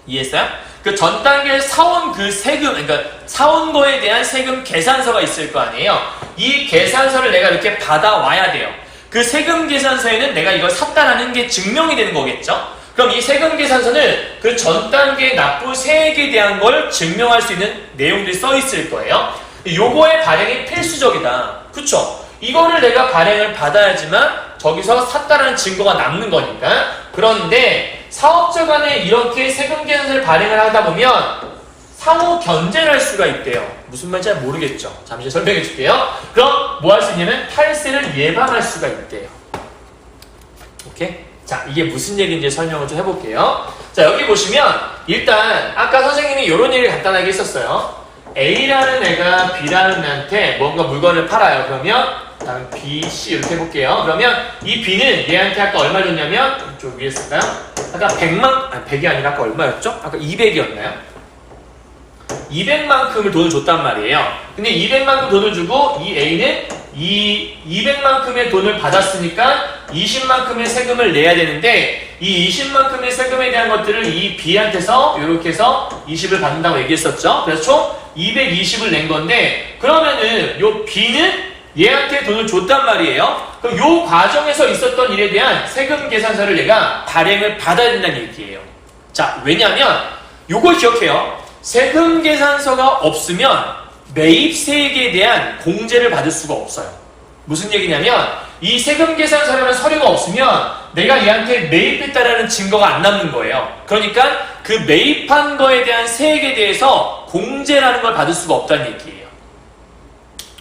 이해했어요? 그 전 단계에 사온 그 세금, 그러니까 사온 거에 대한 세금 계산서가 있을 거 아니에요. 이 계산서를 내가 이렇게 받아와야 돼요. 그 세금 계산서에는 내가 이걸 샀다라는 게 증명이 되는 거겠죠? 그럼 이 세금 계산서는 그 전 단계 납부 세액에 대한 걸 증명할 수 있는 내용들이 써 있을 거예요. 요거의 발행이 필수적이다. 그쵸? 이거를 내가 발행을 받아야지만 저기서 샀다라는 증거가 남는 거니까. 그런데 사업자 간에 이렇게 세금 계산서를 발행을 하다 보면 상호 견제를 할 수가 있대요. 무슨 말인지 잘 모르겠죠? 잠시 설명해 줄게요. 그럼 뭐 할 수 있냐면 탈세를 예방할 수가 있대요. 오케이? 자, 이게 무슨 얘기인지 설명을 좀 해볼게요. 자, 여기 보시면 일단 아까 선생님이 이런 얘기를 간단하게 했었어요. A라는 애가 B라는 애한테 뭔가 물건을 팔아요. 그러면 다음 B, C 이렇게 해볼게요. 그러면 이 B는 얘한테 아까 얼마 줬냐면 좀 위에 쓸까요? 아까 100이 아니라 아까 얼마였죠? 아까 200이었나요? 200만큼을 돈을 줬단 말이에요. 근데 200만큼 돈을 주고 이 A는 200만큼의 돈을 받았으니까 20만큼의 세금을 내야 되는데 이 20만큼의 세금에 대한 것들을 이 B한테서 이렇게 해서 20을 받는다고 얘기했었죠. 그래서 총 220을 낸 건데 그러면은 요 B는 얘한테 돈을 줬단 말이에요. 그럼 요 과정에서 있었던 일에 대한 세금 계산서를 내가 발행을 받아야 된다는 얘기예요. 자, 왜냐하면 요걸 기억해요. 세금 계산서가 없으면 매입세액에 대한 공제를 받을 수가 없어요. 무슨 얘기냐면 이 세금 계산서라는 서류가 없으면 내가 얘한테 매입했다라는 증거가 안 남는 거예요. 그러니까 그 매입한 거에 대한 세액에 대해서 공제라는 걸 받을 수가 없다는 얘기예요.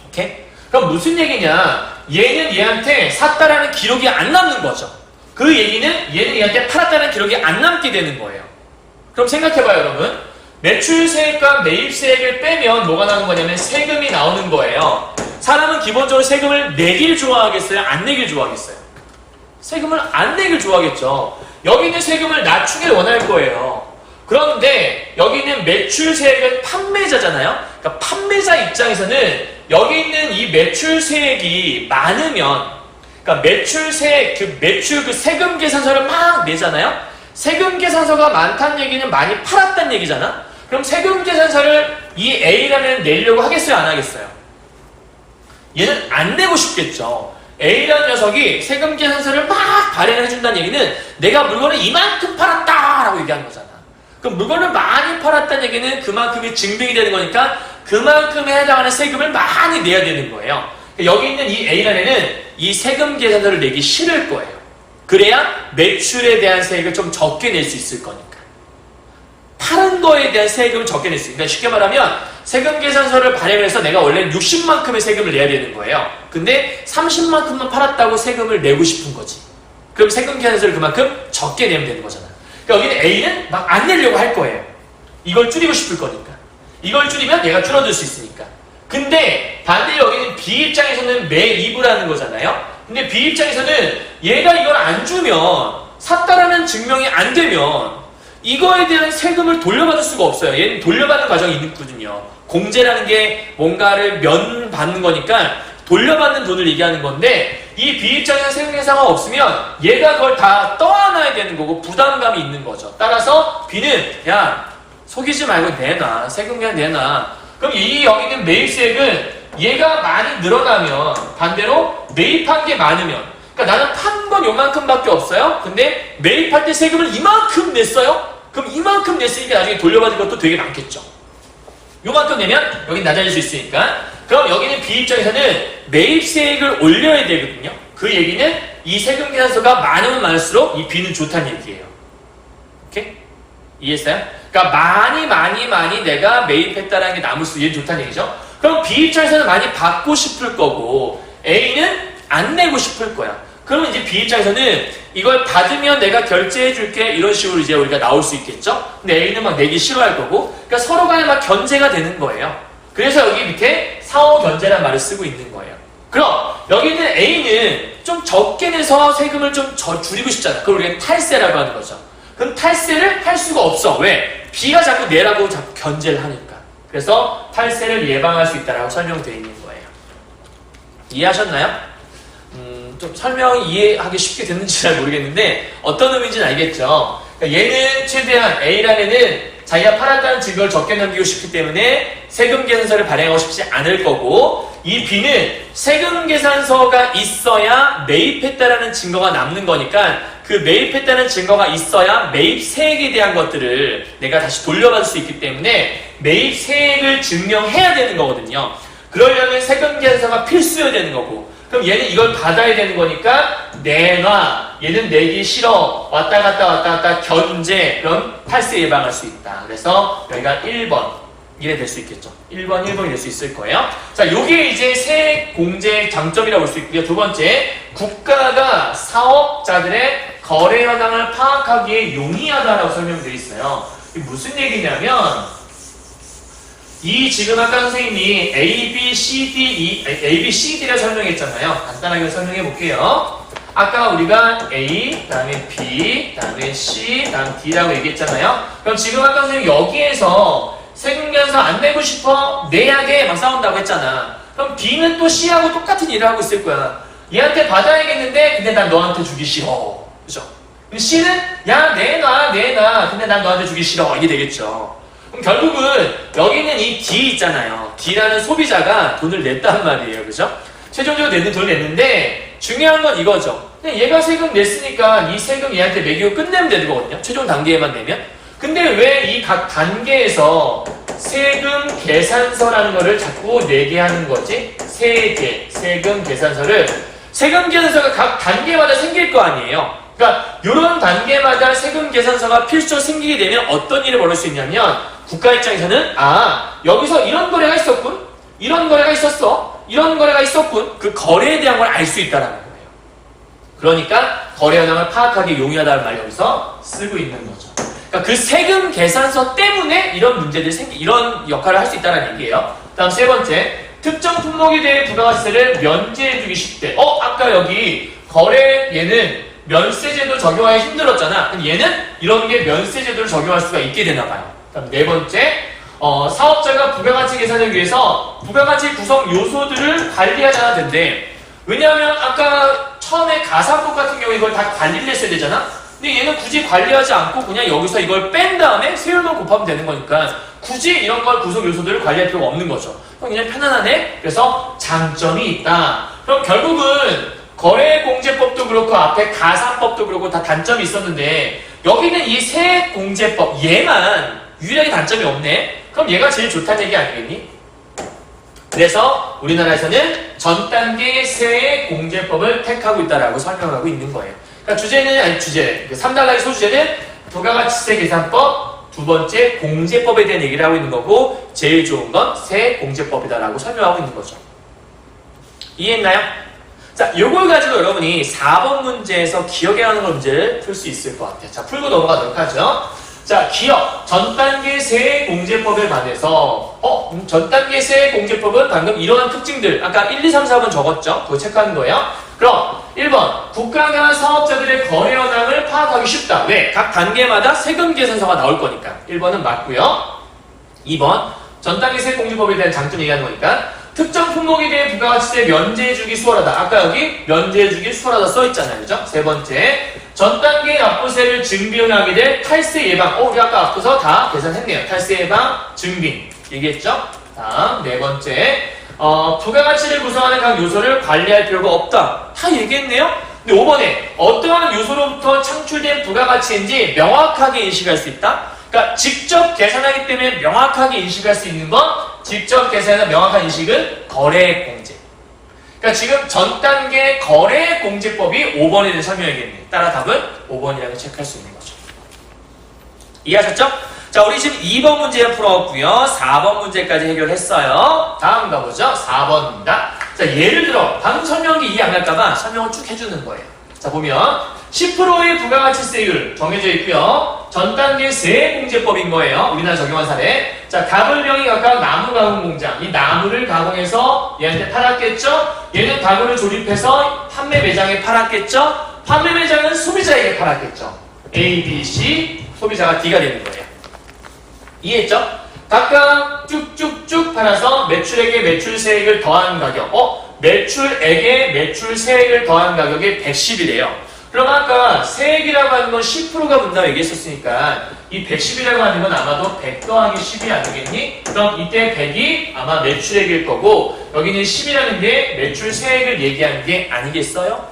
오케이? 그럼 무슨 얘기냐? 얘는 얘한테 샀다라는 기록이 안 남는 거죠. 그 얘기는 얘는 얘한테 팔았다는 기록이 안 남게 되는 거예요. 그럼 생각해봐요, 여러분. 매출세액과 매입세액을 빼면 뭐가 나오는 거냐면 세금이 나오는 거예요. 사람은 기본적으로 세금을 내길 좋아하겠어요? 안 내길 좋아하겠어요? 세금을 안 내길 좋아하겠죠. 여기는 세금을 낮추길 원할 거예요. 그런데 여기는 매출세액은 판매자잖아요. 그러니까 판매자 입장에서는 여기 있는 이 매출세액이 많으면, 그러니까 매출세액, 그 세금 계산서를 막 내잖아요. 세금 계산서가 많다는 얘기는 많이 팔았다는 얘기잖아. 그럼 세금 계산서를 이 A라는 내려고 하겠어요, 안 하겠어요? 얘는 안 내고 싶겠죠. A라는 녀석이 세금 계산서를 막 발행을 해준다는 얘기는 내가 물건을 이만큼 팔았다라고 얘기하는 거잖아. 그럼 물건을 많이 팔았다는 얘기는 그만큼이 증빙이 되는 거니까 그만큼에 해당하는 세금을 많이 내야 되는 거예요. 여기 있는 이 A란에는 이 세금 계산서를 내기 싫을 거예요. 그래야 매출에 대한 세액을 좀 적게 낼 수 있을 거니까. 파는 거에 대한 세금을 적게 낼 수 있으니까 쉽게 말하면 세금 계산서를 발행을 해서 내가 원래 60만큼의 세금을 내야 되는 거예요. 근데 30만큼만 팔았다고 세금을 내고 싶은 거지. 그럼 세금 계산서를 그만큼 적게 내면 되는 거잖아. 그러니까 여기는 A는 막 안 내려고 할 거예요. 이걸 줄이고 싶을 거니까. 이걸 줄이면 얘가 줄어들 수 있으니까. 근데 반대로 여기는 B 입장에서는 매입을 하는 거잖아요. 근데 B 입장에서는 얘가 이걸 안 주면, 샀다라는 증명이 안 되면 이거에 대한 세금을 돌려받을 수가 없어요. 얘는 돌려받는 과정이 있거든요. 공제라는 게 뭔가를 면받는 거니까 돌려받는 돈을 얘기하는 건데, 이 B 입장에서 세금 계산서가 없으면 얘가 그걸 다 떠안아야 되는 거고 부담감이 있는 거죠. 따라서 B는 야, 속이지 말고 내놔. 세금 그냥 내놔. 그럼 이 여기 있는 매입세액은 얘가 많이 늘어나면, 반대로 매입한 게 많으면, 그러니까 나는 판 건 요만큼밖에 없어요. 근데 매입할 때 세금을 이만큼 냈어요. 그럼 이만큼 냈으니까 나중에 돌려받을 것도 되게 많겠죠. 요만큼 내면 여긴 낮아질 수 있으니까. 그럼 여기는 B 입장에서는 매입세액을 올려야 되거든요. 그 얘기는 이 세금 계산서가 많으면 많을수록 이 B는 좋다는 얘기예요. 오케이? 이해했어요? 그러니까 많이 내가 매입했다라는 게 남을수록 얘는 좋다는 얘기죠. 그럼 B 입장에서는 많이 받고 싶을 거고 A는 안 내고 싶을 거야. 그러면 이제 B 입장에서는 이걸 받으면 내가 결제해 줄게, 이런 식으로 이제 우리가 나올 수 있겠죠. 근데 A는 막 내기 싫어할 거고, 그러니까 서로 간에 막 견제가 되는 거예요. 그래서 여기 밑에 상호 견제란 말을 쓰고 있는 거예요. 그럼 여기 있는 A는 좀 적게 내서 세금을 좀 줄이고 싶잖아. 그걸 우리가 탈세라고 하는 거죠. 그럼 탈세를 할 수가 없어. 왜? B가 자꾸 내라고 자꾸 견제를 하니까. 그래서 탈세를 예방할 수 있다라고 설명되어 있는 거예요. 이해하셨나요? 좀 설명이 이해하기 쉽게 됐는지 잘 모르겠는데 어떤 의미인지는 알겠죠. 그러니까 얘는 최대한 A란에는 자기가 팔았다는 증거를 적게 남기고 싶기 때문에 세금 계산서를 발행하고 싶지 않을 거고, 이 B는 세금 계산서가 있어야 매입했다라는 증거가 남는 거니까 그 매입했다는 증거가 있어야 매입세액에 대한 것들을 내가 다시 돌려받을 수 있기 때문에 매입세액을 증명해야 되는 거거든요. 그러려면 세금 계산서가 필수여야 되는 거고, 그럼 얘는 이걸 받아야 되는 거니까 내놔. 얘는 내기 싫어. 왔다 갔다 견제. 그럼 탈세 예방할 수 있다. 그래서 여기가 1번. 이래 될 수 있겠죠. 1번이 될 수 있을 거예요. 자, 요게 이제 세액 공제 장점이라고 볼 수 있고요. 두 번째, 국가가 사업자들의 거래 현황을 파악하기에 용이하다라고 설명되어 있어요. 이게 무슨 얘기냐면, 이 지금 아까 선생님이 A, B, C, D를 설명했잖아요. 간단하게 설명해 볼게요. 아까 우리가 A, 다음에 B, 다음에 C, 다음 D라고 얘기했잖아요. 그럼 지금 아까 선생님 여기에서 세금 계산서 안 내고 싶어, 내야 돼, 막 싸운다고 했잖아. 그럼 B는 또 C하고 똑같은 일을 하고 있을 거야. 얘한테 받아야겠는데 근데 난 너한테 주기 싫어. 그죠? C는 야, 내놔. 근데 난 너한테 주기 싫어. 이게 되겠죠. 그럼 결국은 여기 있는 이 D 있잖아요. D라는 소비자가 돈을 냈단 말이에요. 그죠? 최종적으로 내는 돈을 냈는데 중요한 건 이거죠. 근데 얘가 세금 냈으니까 이 세금 얘한테 매기고 끝내면 되는 거거든요. 최종 단계에만 내면. 근데 왜 이 각 단계에서 세금 계산서라는 거를 자꾸 내게 하는 거지? 세금 계산서를. 세금 계산서가 각 단계마다 생길 거 아니에요. 그러니까 이런 단계마다 세금 계산서가 필수로 생기게 되면 어떤 일을 벌일 수 있냐면, 국가 입장에서는 여기서 이런 거래가 있었군, 이런 거래가 있었어, 이런 거래가 있었군, 그 거래에 대한 걸 알 수 있다는 거예요. 그러니까 거래 현황을 파악하기 용이하다는 말을 여기서 쓰고 있는 거죠. 그러니까 그 세금 계산서 때문에 이런 문제들이 이런 역할을 할 수 있다는 얘기예요. 다음 세 번째, 특정 품목에 대해 부가가치세를 면제해주기 쉽대. 아까 여기 거래 얘는 면세제도 적용하기 힘들었잖아. 그럼 얘는 이런 게 면세제도를 적용할 수가 있게 되나 봐요. 그다음 네 번째, 사업자가 부가가치 계산을 위해서 부가가치 구성 요소들을 관리하지 않아도 된대. 왜냐하면 아까 처음에 가산법 같은 경우에 이걸 다 관리를 했어야 되잖아. 근데 얘는 굳이 관리하지 않고 그냥 여기서 이걸 뺀 다음에 세율만 곱하면 되는 거니까 굳이 이런 걸 구성 요소들을 관리할 필요가 없는 거죠. 그럼 그냥 편안하네. 그래서 장점이 있다. 그럼 결국은 거래공제법도 그렇고 앞에 가산법도 그렇고 다 단점이 있었는데 여기는 이 세액공제법 얘만 유일하게 단점이 없네. 그럼 얘가 제일 좋다는 얘기 아니겠니? 그래서 우리나라에서는 전 단계 세액공제법을 택하고 있다라고 설명하고 있는 거예요. 그러니까 주제는 3단락의 소주제는 부가가치세 계산법, 두 번째 공제법에 대한 얘기를 하고 있는 거고 제일 좋은 건 세액공제법이다라고 설명하고 있는 거죠. 이해했나요? 자, 요걸 가지고 여러분이 4번 문제에서 기억에 하는 문제를 풀 수 있을 것 같아요. 자, 풀고 넘어가도록 하죠. 자, 기억, 전단계 세액공제법에 반해서 전단계 세액공제법은 방금 이러한 특징들 아까 1, 2, 3, 4번 적었죠? 그거 체크하는 거예요. 그럼 1번, 국가가 사업자들의 거래 현황을 파악하기 쉽다. 왜? 각 단계마다 세금 계산서가 나올 거니까 1번은 맞고요. 2번, 전단계 세액공제법에 대한 장점 얘기하는 거니까 특정 품목에 대해 부가가치세 면제해주기 수월하다. 아까 여기 면제해주기 수월하다 써있잖아요. 그죠? 세 번째, 전 단계 납부세를 증빙하게 될 탈세 예방. 우리 아까 앞서서 다 계산했네요. 탈세 예방, 증빙. 얘기했죠? 다음, 네 번째, 부가가치를 구성하는 각 요소를 관리할 필요가 없다. 다 얘기했네요? 근데 5번에 어떠한 요소로부터 창출된 부가가치인지 명확하게 인식할 수 있다. 그러니까 직접 계산하기 때문에 명확하게 인식할 수 있는 건 직접 계산하는 명확한 인식은 거래공제. 그러니까 지금 전 단계 거래공제법이 5번에 대해 설명해야겠네요. 따라 답은 5번이라고 체크할 수 있는 거죠. 이해하셨죠? 자, 우리 지금 2번 문제 풀어왔고요. 4번 문제까지 해결했어요. 다음 가보죠. 4번입니다. 자, 예를 들어 방금 설명한 게 이해 안 갈까봐 설명을 쭉 해주는 거예요. 자, 보면 10%의 부가가치세율 정해져 있고요. 전 단계 세액공제법인 거예요. 우리나라 적용한 사례. 자, 가불명이 각각 나무 가공 공장. 이 나무를 가공해서 얘한테 팔았겠죠? 얘는 가구를 조립해서 판매 매장에 팔았겠죠? 판매 매장은 소비자에게 팔았겠죠? A, B, C, 소비자가 D가 되는 거예요. 이해했죠? 각각 쭉쭉쭉 팔아서 매출액에 매출세액을 더한 가격. 매출액에 매출세액을 더한 가격이 110이래요. 그럼 아까 세액이라고 하는 건 10%가 분다고 얘기했었으니까 이 110이라고 하는 건 아마도 100 더하기 10이 아니겠니? 그럼 이때 100이 아마 매출액일 거고 여기는 10이라는 게 매출세액을 얘기하는 게 아니겠어요?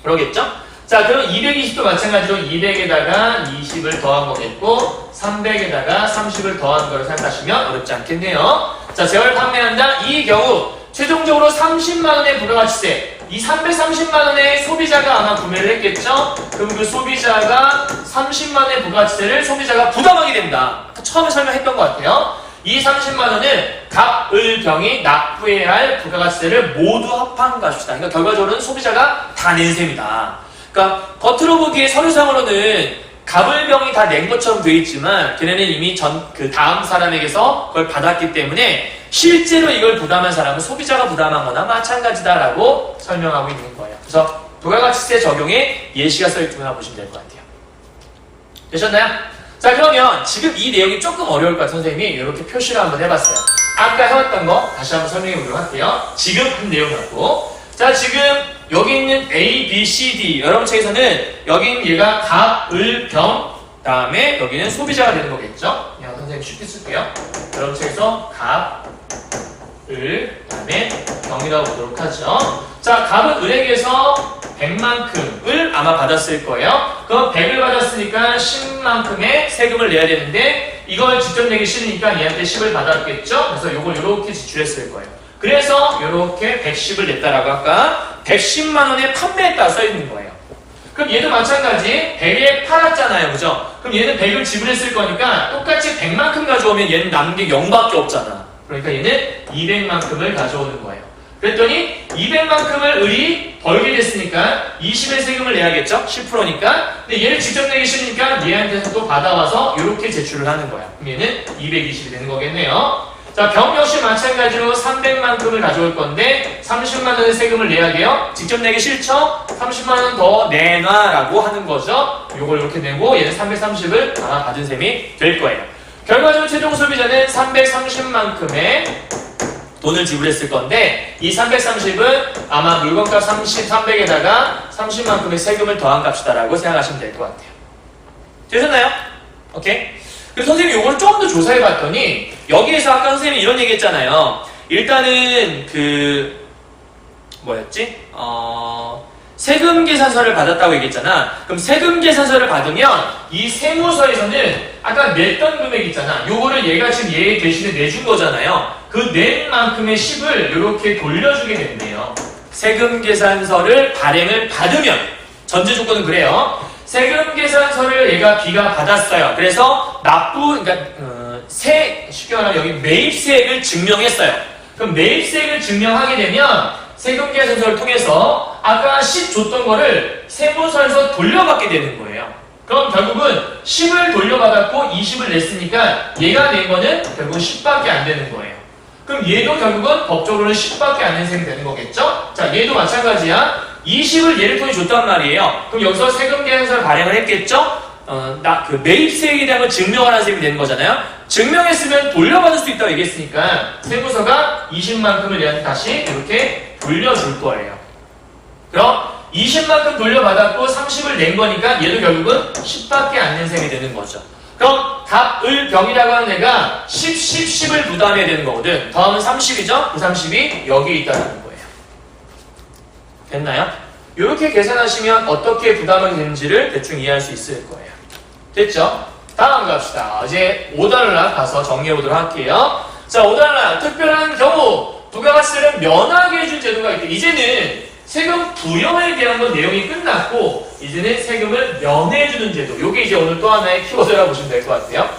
그러겠죠? 자, 그럼 220도 마찬가지로 200에다가 20을 더한 거겠고 300에다가 30을 더한 거를 생각하시면 어렵지 않겠네요. 자, 제월 판매한다. 이 경우 최종적으로 30만원의 부가가치세, 이 330만원의 소비자가 아마 구매를 했겠죠? 그럼 그 소비자가 30만원의 부가가치세를 소비자가 부담하게 됩니다. 처음에 설명했던 것 같아요. 이 30만원은 각, 을, 병이 납부해야 할 부가가치세를 모두 합한 값이다. 그러니까 결과적으로는 소비자가 다 낸 셈이다. 그러니까 겉으로 보기에 서류상으로는 갑을병이 다 낸 것처럼 되어 있지만 걔네는 이미 그 다음 사람에게서 그걸 받았기 때문에 실제로 이걸 부담한 사람은 소비자가 부담한 거나 마찬가지다라고 설명하고 있는 거예요. 그래서 부가가치세 적용에 예시가 써있구나 보시면 될 것 같아요. 되셨나요? 자, 그러면 지금 이 내용이 조금 어려울 것 같아요. 선생님이 이렇게 표시를 한번 해봤어요. 아까 해왔던 거 다시 한번 설명해 보도록 할게요. 지금 한 내용 갖고. 자, 지금 여기 있는 A, B, C, D 여러분 책에서는 여기는 얘가 갑, 을, 병 다음에 여기는 소비자가 되는 거겠죠? 그냥 선생님 쉽게 쓸게요. 여러분 책에서 갑, 을, 다음에 병이라고 보도록 하죠. 자, 갑은 을에게서 100만큼을 아마 받았을 거예요. 그럼 100을 받았으니까 10만큼의 세금을 내야 되는데 이걸 직접 내기 싫으니까 얘한테 10을 받았겠죠? 그래서 이걸 이렇게 지출했을 거예요. 그래서 이렇게 110을 냈다라고 아까 110만원에 판매했다 써있는 거예요. 그럼 얘도 마찬가지 100에 팔았잖아요. 그죠? 그럼 얘는 100을 지불했을 거니까 똑같이 100만큼 가져오면 얘는 남는 게 0밖에 없잖아. 그러니까 얘는 200만큼을 가져오는 거예요. 그랬더니 200만큼을 을이 벌게 됐으니까 20의 세금을 내야겠죠? 10%니까. 근데 얘를 직접 내기 싫으니까 얘한테서 또 받아와서 이렇게 제출을 하는 거야. 그럼 얘는 220이 되는 거겠네요. 자, 병 역시 마찬가지로 300만큼을 가져올 건데 30만원의 세금을 내야 돼요. 직접 내기 싫죠? 30만 원 더 내놔라고 하는 거죠. 요걸 이렇게 내고 얘는 330을 아마 받은 셈이 될 거예요. 결과적으로 최종 소비자는 330만큼의 돈을 지불했을 건데 이 330은 아마 물건값 300에다가 30만큼의 세금을 더한 값이다라고 생각하시면 될 것 같아요. 되셨나요? 오케이? 그래서 선생님이 요거를 조금 더 조사해 봤더니 여기에서 아까 선생님이 이런 얘기 했잖아요. 일단은 뭐였지? 세금 계산서를 받았다고 얘기했잖아. 그럼 세금 계산서를 받으면 이 세무서에서는 아까 냈던 금액 있잖아. 요거를 얘가 지금 얘 대신에 내준 거잖아요. 그 낸 만큼의 10을 이렇게 돌려주게 된대요. 세금 계산서를 발행을 받으면 전제 조건은 그래요. 세금 계산서를 얘가 B가 받았어요. 그래서 그러니까 쉽게 말하면 여기 매입세액을 증명했어요. 그럼 매입세액을 증명하게 되면 세금 계산서를 통해서 아까 10 줬던 거를 세무서에서 돌려받게 되는 거예요. 그럼 결국은 10을 돌려받았고 20을 냈으니까 얘가 낸 거는 결국 10밖에 안 되는 거예요. 그럼 얘도 결국은 법적으로는 10밖에 안 낸 셈이 되는 거겠죠? 자, 얘도 마찬가지야. 20을 얘를 통해 줬단 말이에요. 그럼 여기서 세금 계산서를 발행을 했겠죠? 그 매입세액에 대한 걸 증명하는 셈이 되는 거잖아요. 증명했으면 돌려받을 수 있다고 얘기했으니까 세무서가 20만큼을 얘한테 다시 이렇게 돌려줄 거예요. 그럼 20만큼 돌려받았고 30을 낸 거니까 얘도 결국은 10밖에 안 낸 셈이 되는 거죠. 그럼 갑을 병이라고 하는 애가 10, 10, 10을 부담해야 되는 거거든. 더하면 30이죠? 그 30이 여기 있다는 거예요. 됐나요? 이렇게 계산하시면 어떻게 부담이 되는지를 대충 이해할 수 있을 거예요. 됐죠? 다음 갑시다. 이제 5달러 가서 정리해 보도록 할게요. 자, 5달러 특별한 경우 부가가치세를 면하게 해준 제도가 있대. 이제는 세금 부여에 대한 건 내용이 끝났고 이제는 세금을 면해주는 제도. 요게 이제 오늘 또 하나의 키워드라고 보시면 될 것 같아요.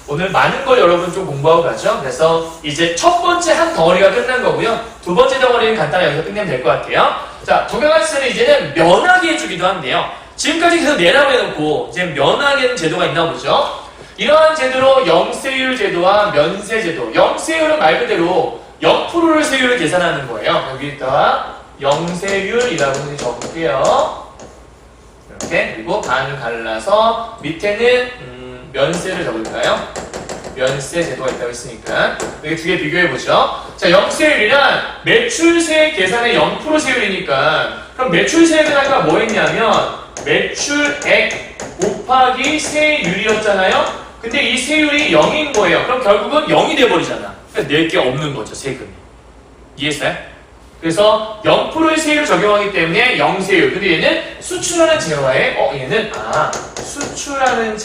오늘 많은 걸 여러분 좀 공부하고 가죠. 그래서 이제 첫 번째 한 덩어리가 끝난 거고요. 두 번째 덩어리는 간단히 여기서 끝내면 될 것 같아요. 자, 부가가치세를 이제는 면하게 해주기도 한대요. 지금까지 계속 내라고 해놓고 이제 면하게 하는 제도가 있나 보죠. 이러한 제도로 영세율 제도와 면세 제도. 영세율은 말 그대로 0%를 세율을 계산하는 거예요. 여기다가 영세율이라고 적을게요. 이렇게. 그리고 반을 갈라서 밑에는 면세를 적을까요? 면세 제도가 있다고 했으니까 여기 두 개 비교해보죠. 자, 영세율이란 매출세 계산의 0% 세율이니까 그럼 매출세액은 아까 뭐 했냐면 매출액 곱하기 세율이었잖아요. 근데 이 세율이 0인 거예요. 그럼 결국은 0이 돼버리잖아. 그러니까 낼 게 없는 거죠, 세금이. 이해했어요? 그래서 0%의 세율을 적용하기 때문에 0세율. 근데 얘는 수출하는 재화에 얘는 수출하는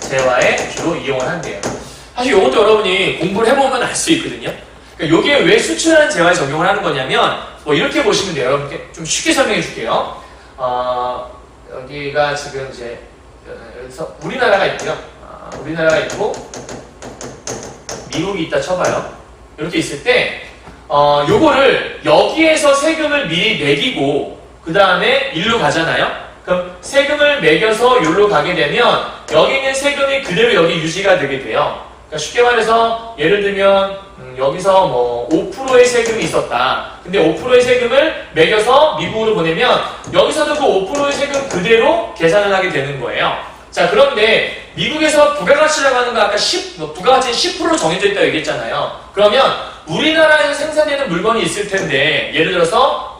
재화에 주로 이용을 한대요. 사실 이것도 여러분이 공부를 해보면 알 수 있거든요. 그러니까 이게 왜 수출하는 재화에 적용을 하는 거냐면 뭐 이렇게 보시면 돼요. 여러분께 좀 쉽게 설명해 줄게요. 여기가 지금 이제 여기서 우리나라가 있고요. 우리나라가 있고 미국이 있다 쳐봐요. 이렇게 있을 때 요거를 여기에서 세금을 미리 매기고 그 다음에 일로 가잖아요. 그럼 세금을 매겨서 여기로 가게 되면 여기 있는 세금이 그대로 여기 유지가 되게 돼요. 그러니까 쉽게 말해서 예를 들면 여기서 뭐 5%의 세금이 있었다. 근데 5%의 세금을 매겨서 미국으로 보내면 여기서도 그 5%의 세금 그대로 계산을 하게 되는 거예요. 자, 그런데 미국에서 부가가치라고 하는 거 아까 부가가치는 10%로 정해져 있다고 얘기했잖아요. 그러면 우리나라에서 생산되는 물건이 있을 텐데 예를 들어서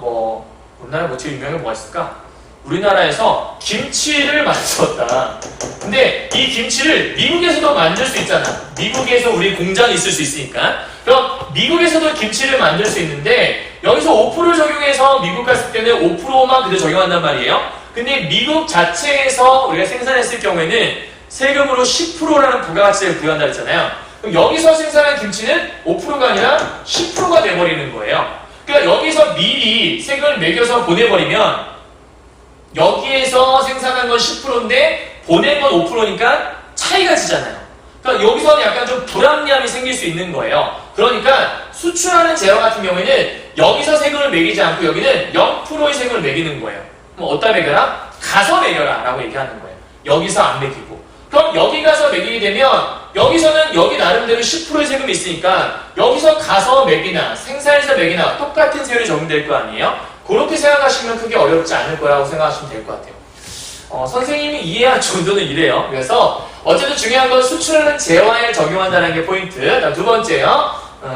우리나라 제일 유명한 게 뭐가 있을까? 우리나라에서 김치를 만들었다. 근데 이 김치를 미국에서도 만들 수 있잖아. 미국에서 우리 공장이 있을 수 있으니까. 그럼 미국에서도 김치를 만들 수 있는데 여기서 5%를 적용해서 미국 갔을 때는 5%만 그대로 적용한단 말이에요. 근데 미국 자체에서 우리가 생산했을 경우에는 세금으로 10%라는 부가가치를 부여한다 했잖아요. 그럼 여기서 생산한 김치는 5%가 아니라 10%가 돼버리는 거예요. 그러니까 여기서 미리 세금을 매겨서 보내버리면 여기에서 생산한 건 10%인데 보낸 건 5%니까 차이가 지잖아요. 그러니까 여기서는 약간 좀 불합리함이 생길 수 있는 거예요. 그러니까 수출하는 재화 같은 경우에는 여기서 세금을 매기지 않고 여기는 0%의 세금을 매기는 거예요. 그럼 어디다 매겨라? 가서 매겨라 라고 얘기하는 거예요. 여기서 안 매기고. 그럼 여기 가서 매기게 되면 여기서는 여기 나름대로 10%의 세금이 있으니까 여기서 가서 매기나 생산해서 매기나 똑같은 세율이 적용될 거 아니에요? 그렇게 생각하시면 크게 어렵지 않을 거라고 생각하시면 될 것 같아요. 선생님이 이해한 정도는 이래요. 그래서 어쨌든 중요한 건 수출하는 재화에 적용한다는 게 포인트. 자, 두 번째요.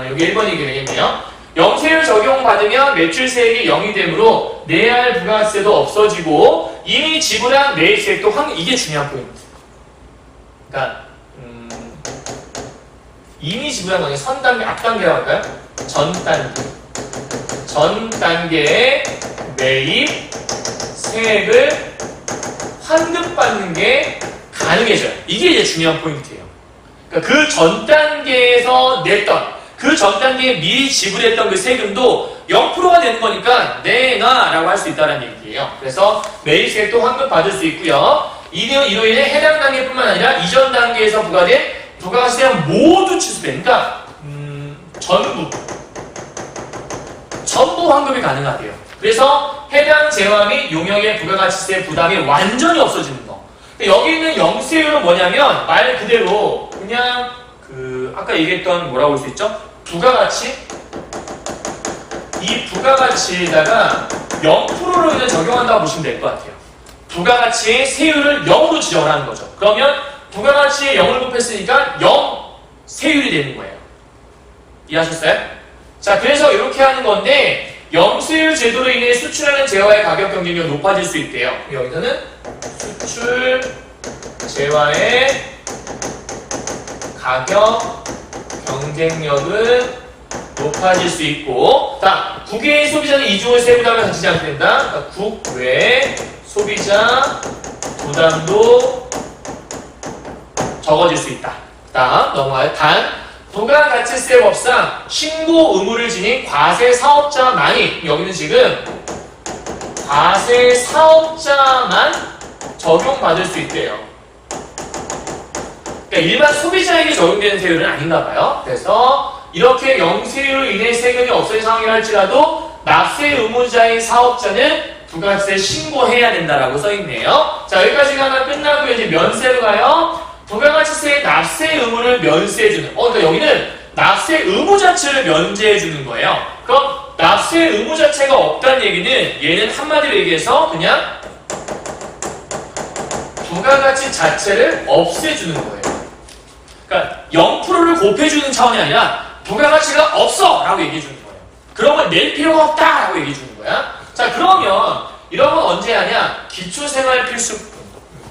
여기 1번이 되겠네요. 영세율 적용받으면 매출세액이 0이 되므로 내야 할 부가세도 없어지고 이미 지불한 매입세액도 이게 중요한 포인트. 그러니까 이미 지불한 거니 선단계, 앞단계라고 할까요? 전단계. 전단계의 매입세액을 환급받는 게 가능해져요. 이게 이제 중요한 포인트예요. 그러니까 그 전 단계에서 냈던, 그 전 단계에 미리 지불했던 그 세금도 0%가 되는 거니까 내놔라고 할 수 있다는 얘기예요. 그래서 매입세액도 환급받을 수 있고요. 이로 인해 해당 단계뿐만 아니라 이전 단계에서 부과된 부가세는 모두 취소되니까 전부 환급이 가능하대요. 그래서 해당 재화 및 용역의 부가가치세 부담이 완전히 없어지는 거. 여기 있는 영세율은 뭐냐면 말 그대로 그냥 아까 얘기했던 뭐라고 할 수 있죠? 부가가치? 이 부가가치에다가 0%로 그냥 적용한다고 보시면 될 것 같아요. 부가가치의 세율을 0으로 지정을 하는 거죠. 그러면 부가가치에 0을 곱했으니까 0 세율이 되는 거예요. 이해하셨어요? 자, 그래서 이렇게 하는 건데 영세율 제도로 인해 수출하는 재화의 가격 경쟁력이 높아질 수 있대요. 여기서는 수출 재화의 가격 경쟁력은 높아질 수 있고, 자, 국외 소비자는 이중의 세부담을 가지지 않게 된다. 그러니까 국외 소비자 부담도 적어질 수 있다. 다음 넘어가요. 단 부가가치세법상 신고 의무를 지닌 과세 사업자만이, 여기는 지금 과세 사업자만 적용받을 수 있대요. 그러니까 일반 소비자에게 적용되는 세율은 아닌가 봐요. 그래서 이렇게 영세율로 인해 세금이 없어진 상황이라 할지라도 납세 의무자인 사업자는 부가세 신고해야 된다라고 써있네요. 자, 여기까지가 하나 끝나고 이제 면세로 가요. 부가가치세의 납세 의무를 면세해주는, 그러니까 여기는 납세 의무 자체를 면제해주는 거예요. 그럼 납세 의무 자체가 없다는 얘기는 얘는 한마디로 얘기해서 그냥 부가가치 자체를 없애주는 거예요. 그러니까 0%를 곱해주는 차원이 아니라 부가가치가 없어! 라고 얘기해주는 거예요. 그런 걸 낼 필요가 없다! 라고 얘기해주는 거야. 자, 그러면 이런 건 언제 하냐? 기초생활 필수품.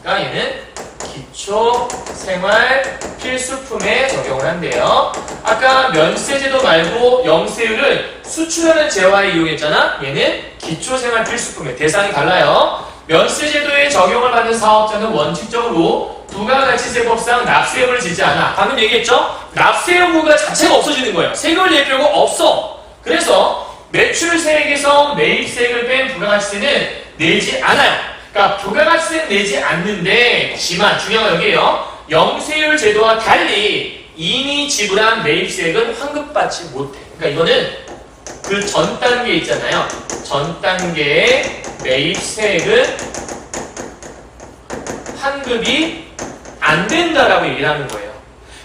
그러니까 얘는 기초생활 필수품에 적용을 한대요. 아까 면세제도 말고 영세율은 수출하는 재화에 이용했잖아? 얘는 기초생활 필수품의 대상이 달라요. 면세제도에 적용을 받는 사업자는 원칙적으로 부가가치세법상 납세 의무를 지지 않아. 방금 얘기했죠? 납세 의무가 자체가 없어지는 거예요. 세금을 낼 필요가 없어. 그래서 매출세액에서 매입세액을 뺀 부가가치세는 내지 않아요. 그러니까 부가가치세는 내지 않는데, 지만 중요한 건 여기에요. 영세율 제도와 달리 이미 지불한 매입세액은 환급받지 못해. 그러니까 이거는 그 전 단계 있잖아요. 전 단계의 매입세액은 환급이 안 된다라고 얘기를 하는 거예요.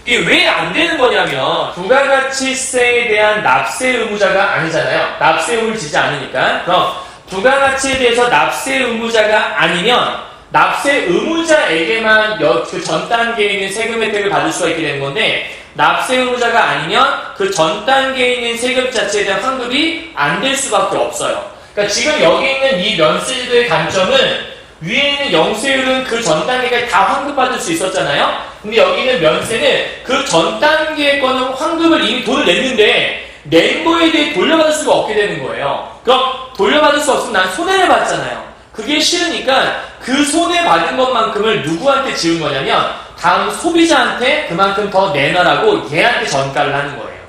이게 왜 안 되는 거냐면 부가가치세에 대한 납세 의무자가 아니잖아요. 납세 의무를 지지 않으니까. 그럼 부가가치에 대해서 납세 의무자가 아니면 납세 의무자에게만 그 전 단계에 있는 세금 혜택을 받을 수가 있게 되는 건데, 납세 의무자가 아니면 그 전 단계에 있는 세금 자체에 대한 환급이 안 될 수밖에 없어요. 그러니까 지금 여기 있는 이 면세제도의 단점은 위에 있는 영세율은 그 전 단계까지 다 환급받을 수 있었잖아요. 근데 여기 있는 면세는 그 전 단계의 거는 환급을 이미 돈을 냈는데 낸 거에 대해 돌려받을 수가 없게 되는 거예요. 그럼 돌려받을 수 없으면 난 손해를 봤잖아요. 그게 싫으니까 그 손해받은 것만큼을 누구한테 지운 거냐면 다음 소비자한테 그만큼 더 내놔라고 얘한테 전가를 하는 거예요.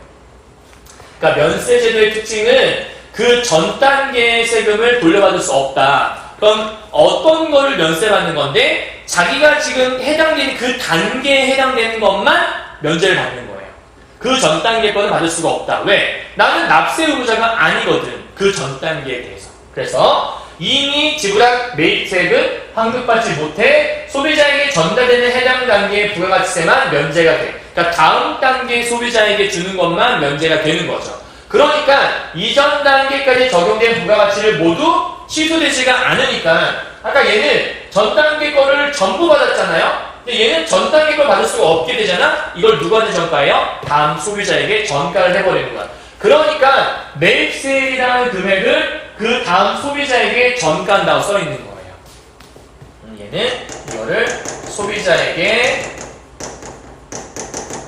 그러니까 면세제도의 특징은 그 전 단계의 세금을 돌려받을 수 없다. 그럼 어떤 거를 면세받는 건데 자기가 지금 해당되는 그 단계에 해당되는 것만 면제를 받는 거예요. 그 전 단계 거는 받을 수가 없다. 왜? 나는 납세 의무자가 아니거든. 그 전 단계에 대해서. 그래서 이미 지불한 매입세액은 환급받지 못해 소비자에게 전달되는 해당 단계의 부가가치세만 면제가 돼. 그러니까 다음 단계 소비자에게 주는 것만 면제가 되는 거죠. 그러니까 이전 단계까지 적용된 부가가치를 모두 취소되지가 않으니까 아까 얘는 전 단계 거를 전부 받았잖아요. 근데 얘는 전 단계 걸 받을 수가 없게 되잖아. 이걸 누구한테 전가해요? 다음 소비자에게 전가를 해버리는 거야. 그러니까 매입세일이라는 금액을 그 다음 소비자에게 전가한다고 써 있는 거예요. 얘는 이거를 소비자에게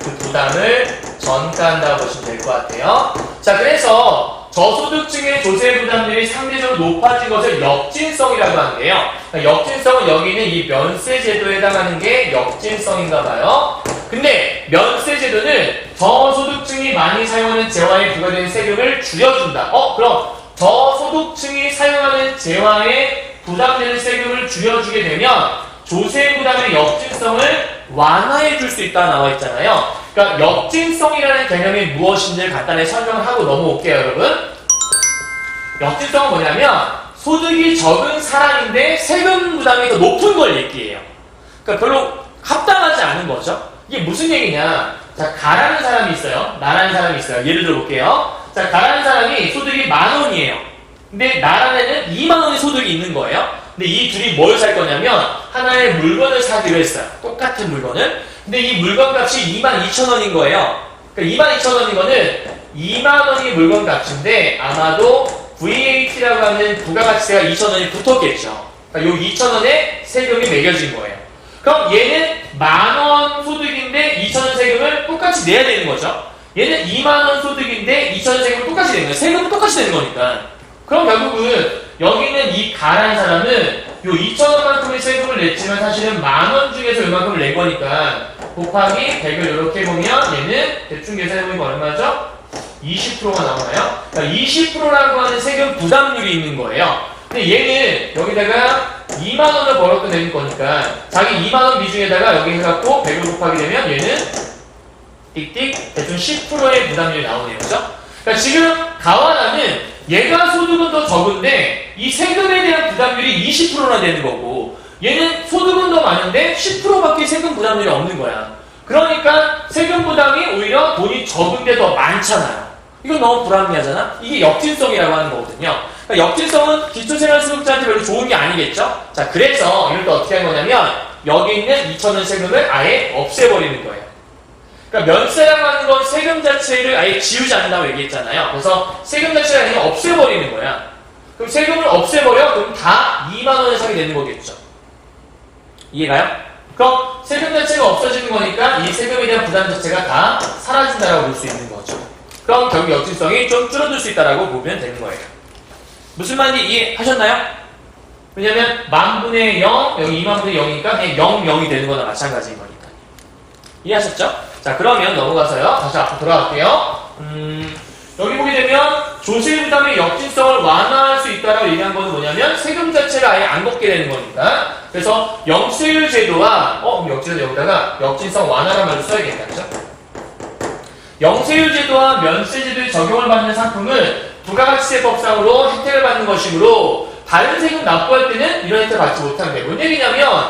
그 부담을 전가한다고 보시면 될 것 같아요. 자, 그래서 저소득층의 조세 부담률이 상대적으로 높아진 것을 역진성이라고 하는데요. 그러니까 역진성은 여기는 이 면세 제도에 해당하는 게 역진성인가 봐요. 근데 면세 제도는 저소득층이 많이 사용하는 재화에 부과되는 세금을 줄여준다. 그럼 저소득층이 사용하는 재화에 부담되는 세금을 줄여주게 되면 조세 부담의 역진성을 완화해 줄 수 있다 나와 있잖아요. 그러니까 역진성이라는 개념이 무엇인지를 간단히 설명을 하고 넘어올게요, 여러분. 역진성은 뭐냐면 소득이 적은 사람인데 세금 부담이 더 높은 걸 얘기해요. 그러니까 별로 합당하지 않은 거죠. 이게 무슨 얘기냐? 자, 가라는 사람이 있어요. 나라는 사람이 있어요. 예를 들어 볼게요. 자, 가라는 사람이 소득이 10,000원이에요. 근데 나라에는 20,000원의 소득이 있는 거예요. 근데 이 둘이 뭘 살 거냐면 하나의 물건을 사기로 했어요. 똑같은 물건을. 근데 이 물건 값이 22,000원인 거예요. 그러니까 22,000원인 거는 20,000원이 물건 값인데 아마도 VAT라고 하는 부가가치세가 2,000원이 붙었겠죠. 그러니까 요 2,000원에 세금이 매겨진 거예요. 그럼 얘는 10,000원 소득인데 2,000원 세금을 똑같이 내야 되는 거죠. 얘는 20,000원 소득인데 2,000원 세금을 똑같이 내는 거예요. 세금은 똑같이 내는 거니까. 그럼 결국은 여기 있는 이 가라는 사람은 요 2,000원만큼의 세금을 냈지만 사실은 10,000원 중에서 요만큼을 낸 거니까 곱하기 100을 이렇게 보면 얘는 대충 계산해보면 얼마죠? 20%가 나오나요? 그러니까 20%라고 하는 세금 부담률이 있는 거예요. 근데 얘는 여기다가 20,000원을 벌었고 내는 거니까 자기 20,000원 비중에다가 여기 해갖고 100을 곱하게 되면 얘는 띡띡 대충 10%의 부담률이 나오네요. 그죠? 그러니까 지금 가와나는 얘가 소득은 더 적은데 이 세금에 대한 부담률이 20%나 되는 거고 얘는 소득은 더 많은데 10%밖에 세금 부담률이 없는 거야. 그러니까 세금 부담이 오히려 돈이 적은데 더 많잖아요. 이건 너무 불합리하잖아? 이게 역진성이라고 하는 거거든요. 그러니까 역진성은 기초생활수급자한테 별로 좋은 게 아니겠죠? 자, 그래서 이럴 때 어떻게 한 거냐면 여기 있는 2,000원 세금을 아예 없애버리는 거예요. 그러니까 면세라고 하는 건 세금 자체를 아예 지우지 않는다고 얘기했잖아요. 그래서 세금 자체를 그냥 없애버리는 거야. 그럼 세금을 없애버려? 그럼 다 20,000원을 사게 되는 거겠죠. 이해가요? 그럼 세금 자체가 없어지는 거니까 이 세금에 대한 부담 자체가 다 사라진다라고 볼 수 있는 거죠. 그럼 결국 역진성이 좀 줄어들 수 있다라고 보면 되는 거예요. 무슨 말인지 이해하셨나요? 왜냐면 10,000분의 0, 여기 20,000분의 0이니까 그냥 0, 0이 되는 거나 마찬가지인 거니까. 이해하셨죠? 자, 그러면 넘어가서요. 다시 앞으로 돌아갈게요. 여기 보게 되면 조세 부담의 역진성을 완화할 수 있다라고 얘기한 건 뭐냐면 세금 자체를 아예 안 걷게 되는 거니까. 그래서 영세율 제도와 역진성 여기다가 역진성 완화란 말을 써야겠다. 그죠? 영세율 제도와 면세 제도에 적용을 받는 상품은 부가가치세법상으로 혜택을 받는 것이므로 다른 세금 납부할 때는 이런 혜택을 받지 못한대. 뭔 얘기냐면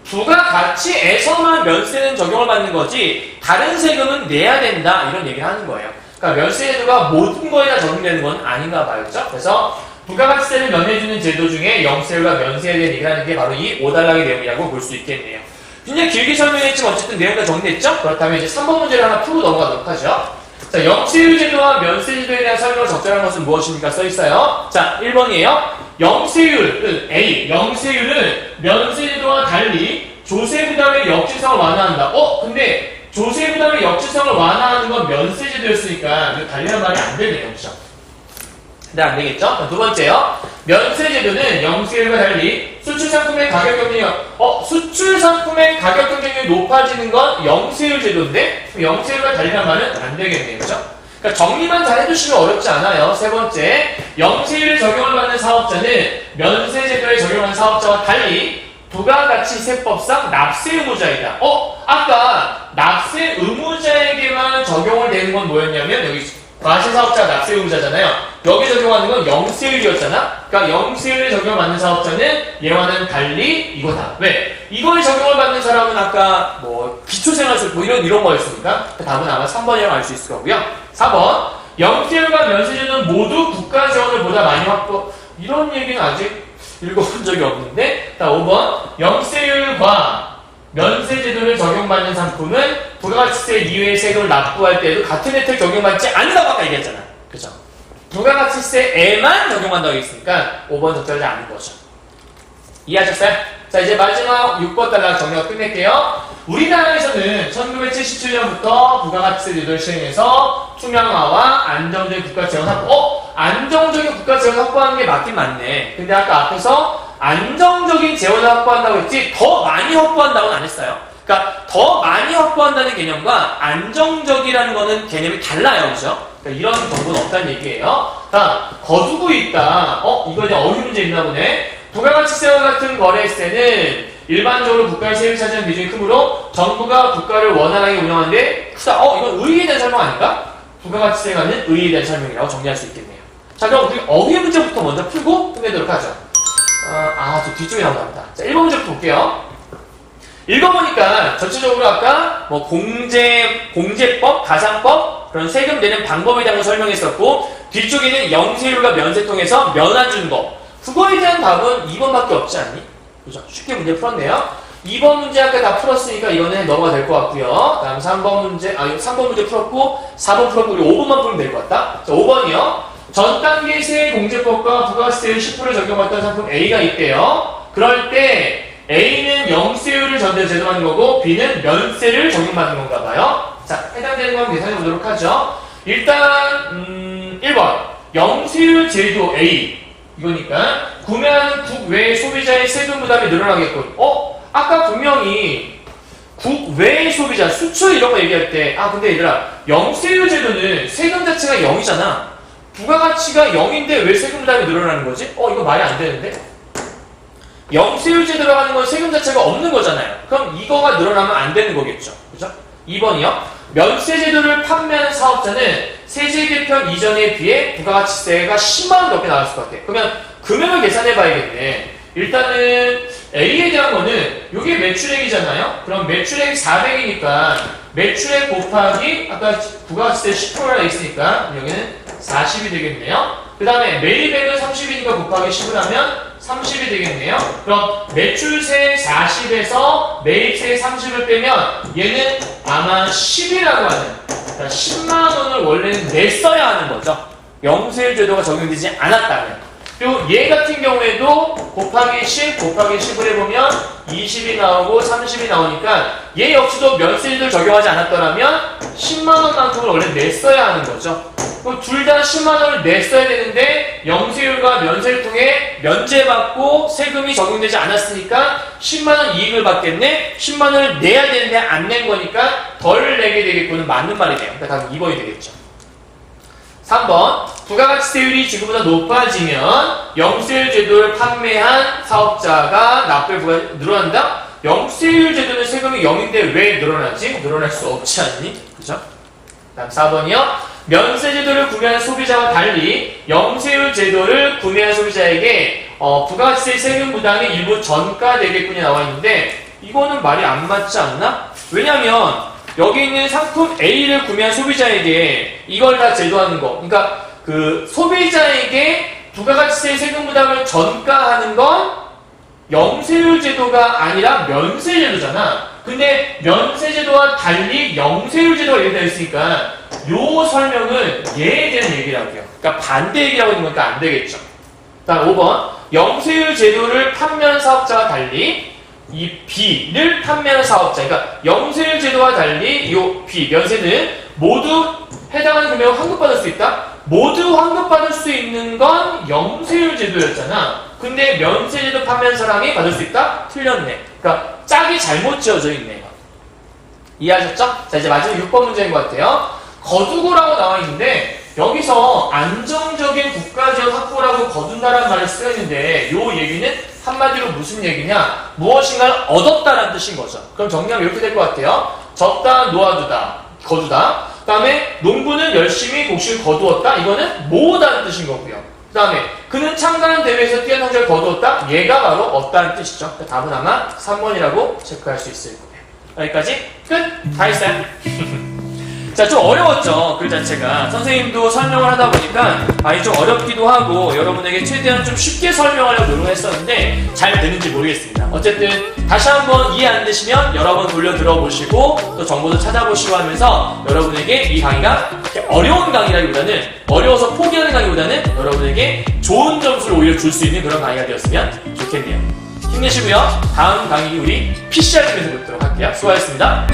부가가치에서만 면세는 적용을 받는 거지 다른 세금은 내야 된다 이런 얘기를 하는 거예요. 그러니까 면세 제도가 모든 거에다 적용되는 건 아닌가 봐요. 그렇죠? 그래서 부가가치세를 면해주는 제도 중에 영세율과 면세에 대한 얘기를 하는 게 바로 이 5단락의 내용이라고 볼 수 있겠네요. 굉장히 길게 설명했지만 어쨌든 내용 다 정리됐죠? 그렇다면 이제 3번 문제를 하나 풀고 넘어가도록 하죠. 자, 영세율 제도와 면세 제도에 대한 설명을 적절한 것은 무엇입니까? 써있어요. 자, 1번이에요. 영세율, A. 영세율은 면세 제도와 달리 조세 부담의 역진성을 완화한다. 근데 조세 부담의 역진성을 완화하는 건 면세 제도였으니까 이거 달리란 말이 안 되네요. 그렇죠? 네, 안 되겠죠? 두 번째요. 면세 제도는 영세율과 달리 수출 상품의 가격 경쟁력, 수출 상품의 가격 경쟁력이 높아지는 건 영세율 제도인데 영세율과 달리란 말은 안 되겠네요. 그렇죠? 그러니까 정리만 잘 해주시면 어렵지 않아요. 세 번째, 영세율에 적용을 받는 사업자는 면세 제도에 적용하는 사업자와 달리 부가가치세법상 납세 의무자이다. 아까 납세 의무자에게만 적용을 되는 건 뭐였냐면 여기 과세사업자 납세 의무자잖아요. 여기 적용하는 건 영세율이었잖아. 그러니까 영세율에 적용받는 사업자는 얘와는 달리 이거다. 왜? 이거에 적용을 받는 사람은 아까 기초생활수급 이런 거였으니까 답은 아마 3번이라고 알 수 있을 거고요. 4번 영세율과 면세제도는 모두 국가 지원을 보다 많이 확보. 이런 얘기는 아직 읽어본 적이 없는데. 자, 5번. 영세율과 면세제도를 적용받는 상품은 부가가치세 이외의 세금을 납부할 때에도 같은 혜택 적용받지 않는다고 아까 얘기했잖아. 그죠? 부가가치세에만 적용한다고 했으니까 5번 적절하지 않은 거죠. 이해하셨어요? 자, 이제 마지막 6번 단락 정리하고 끝낼게요. 우리나라에서는 1977년부터 부가가치세 제도를 시행해서 투명화와 안정적인 국가 재원 확보. 안정적인 국가 재원 확보하는 게 맞긴 맞네. 근데 아까 앞에서 안정적인 재원을 확보한다고 했지 더 많이 확보한다고는 안 했어요. 그러니까 더 많이 확보한다는 개념과 안정적이라는 거는 개념이 달라요. 그죠? 그러니까 이런 정보는 없다는 얘기예요. 자, 거두고 있다. 이거 이제 어휘 문제 있나 보네. 부가가치세와 같은 거래세는 일반적으로 국가의 세율 차지하는 비중이 크므로 정부가 국가를 원활하게 운영하는데 크다. 이건 의의에 대한 설명 아닐까? 부가가치세가는 의의에 대한 설명이라고 정리할 수 있겠네요. 자, 그럼 우리 어휘 문제부터 먼저 풀고 끝내도록 하죠. 저 뒤쪽에 나온답니다. 자, 1번 문제부터 볼게요. 읽어보니까 전체적으로 아까 뭐 공제법, 가상법, 그런 세금 내는 방법에 대한 걸 설명했었고, 뒤쪽에는 영세율과 면세 통해서 면한 주는 거. 그거에 대한 답은 2번밖에 없지 않니? 그죠? 쉽게 문제 풀었네요. 2번 문제 아까 다 풀었으니까 이거는 넘어가 될 것 같고요. 다음 3번 문제, 3번 문제 풀었고, 4번 풀었고, 우리 5번만 풀면 될 것 같다. 자, 5번이요. 전 단계 세액공제법과 부가세율 10% 적용받던 상품 A가 있대요. 그럴 때 A는 영세율을 제도하는 거고 B는 면세를 적용받는 건가 봐요. 자, 해당되는 거 한번 계산해 보도록 하죠. 일단 1번 영세율 제도 A 이거니까 구매하는 국외 소비자의 세금 부담이 늘어나겠군. 아까 분명히 국외 소비자 수출 이런 거 얘기할 때 근데 얘들아 영세율 제도는 세금 자체가 0이잖아. 부가가치가 0인데 왜 세금 부담이 늘어나는 거지? 이거 말이 안 되는데? 영세율 제도로 하는 건 세금 자체가 없는 거잖아요. 그럼 이거가 늘어나면 안 되는 거겠죠. 그죠? 2번이요. 면세 제도를 판매하는 사업자는 세제 개편 이전에 비해 부가가치세가 10만원 넘게 나왔을 것 같아. 그러면 금액을 계산해 봐야겠네. 일단은 A에 대한 거는 이게 매출액이잖아요. 그럼 매출액이 400이니까 매출액 곱하기 아까 부가가치세 10%라 있으니까 여기는 40이 되겠네요. 그 다음에 매입액은 30이니까 곱하기 10을 하면 30이 되겠네요. 그럼 매출세 40에서 매입세 30을 빼면 얘는 아마 10이라고 하는, 그러니까 10만원을 원래는 냈어야 하는 거죠. 영세율 제도가 적용되지 않았다면. 또 얘 같은 경우에도 곱하기 10 곱하기 10을 해보면 20이 나오고 30이 나오니까 얘 역시도 면세율을 적용하지 않았더라면 10만원만큼을 원래 냈어야 하는 거죠. 그럼 둘 다 10만원을 냈어야 되는데 영세율과 면세를 통해 면제받고 세금이 적용되지 않았으니까 10만원 이익을 받겠네. 10만원을 내야 되는데 안 낸 거니까 덜 내게 되겠고는 맞는 말이네요. 그러니까 답은 2번이 되겠죠. 3번 부가가치세율이 지금보다 높아지면 영세율 제도를 판매한 사업자가 납부의 부가 늘어난다? 영세율 제도는 세금이 0인데 왜 늘어나지? 늘어날 수 없지 않니? 그죠? 다음 4번이요. 면세 제도를 구매한 소비자와 달리 영세율 제도를 구매한 소비자에게 부가가치세 세금 부담이 일부 전가되겠군이 나와 있는데 이거는 말이 안 맞지 않나? 왜냐면 여기 있는 상품 A를 구매한 소비자에게 이걸 다 제도하는 거. 그러니까 그 소비자에게 부가가치세 세금 부담을 전가하는 건 영세율 제도가 아니라 면세 제도잖아. 근데 면세 제도와 달리 영세율 제도가 얘기되어 있으니까 요 설명은 얘에 대한 얘기라고 해요. 그러니까 반대 얘기라고 있는 거니까 안 되겠죠. 다음 5번 영세율 제도를 판매하는 사업자와 달리 이 B를 판매하는 사업자, 그러니까 영세율 제도와 달리 이 B, 면세는 모두 해당하는 금액을 환급받을 수 있다? 모두 환급받을 수 있는 건 영세율 제도였잖아. 근데 면세 제도 판매하는 사람이 받을 수 있다? 틀렸네. 그러니까 짝이 잘못 지어져 있네요. 이해하셨죠? 자, 이제 마지막 6번 문제인 것 같아요. 거두고라고 나와 있는데 여기서 안정적인 국가지원 확보라고 거둔다라는 말을 쓰여 있는데 요 얘기는 한마디로 무슨 얘기냐? 무엇인가를 얻었다라는 뜻인 거죠. 그럼 정리하면 이렇게 될 것 같아요. 적다, 놓아두다, 거두다. 그 다음에 농부는 열심히 곡식을 거두었다. 이거는 모으다는 뜻인 거고요. 그 다음에 그는 참가한 대회에서 뛰어난 성적을 거두었다. 얘가 바로 얻다는 뜻이죠. 답은 아마 3번이라고 체크할 수 있을 거예요. 여기까지 끝! 다 했어요. 자, 좀 어려웠죠. 그 자체가. 선생님도 설명을 하다 보니까 많이 좀 어렵기도 하고 여러분에게 최대한 좀 쉽게 설명하려고 노력했었는데 잘 되는지 모르겠습니다. 어쨌든 다시 한번 이해 안 되시면 여러 번 돌려 들어보시고 또 정보도 찾아보시고 하면서 여러분에게 이 강의가 어려운 강의라기보다는 어려워서 포기하는 강의보다는 여러분에게 좋은 점수를 오히려 줄 수 있는 그런 강의가 되었으면 좋겠네요. 힘내시고요. 다음 강의 우리 PCR 팀에서 뵙도록 할게요. 수고하셨습니다.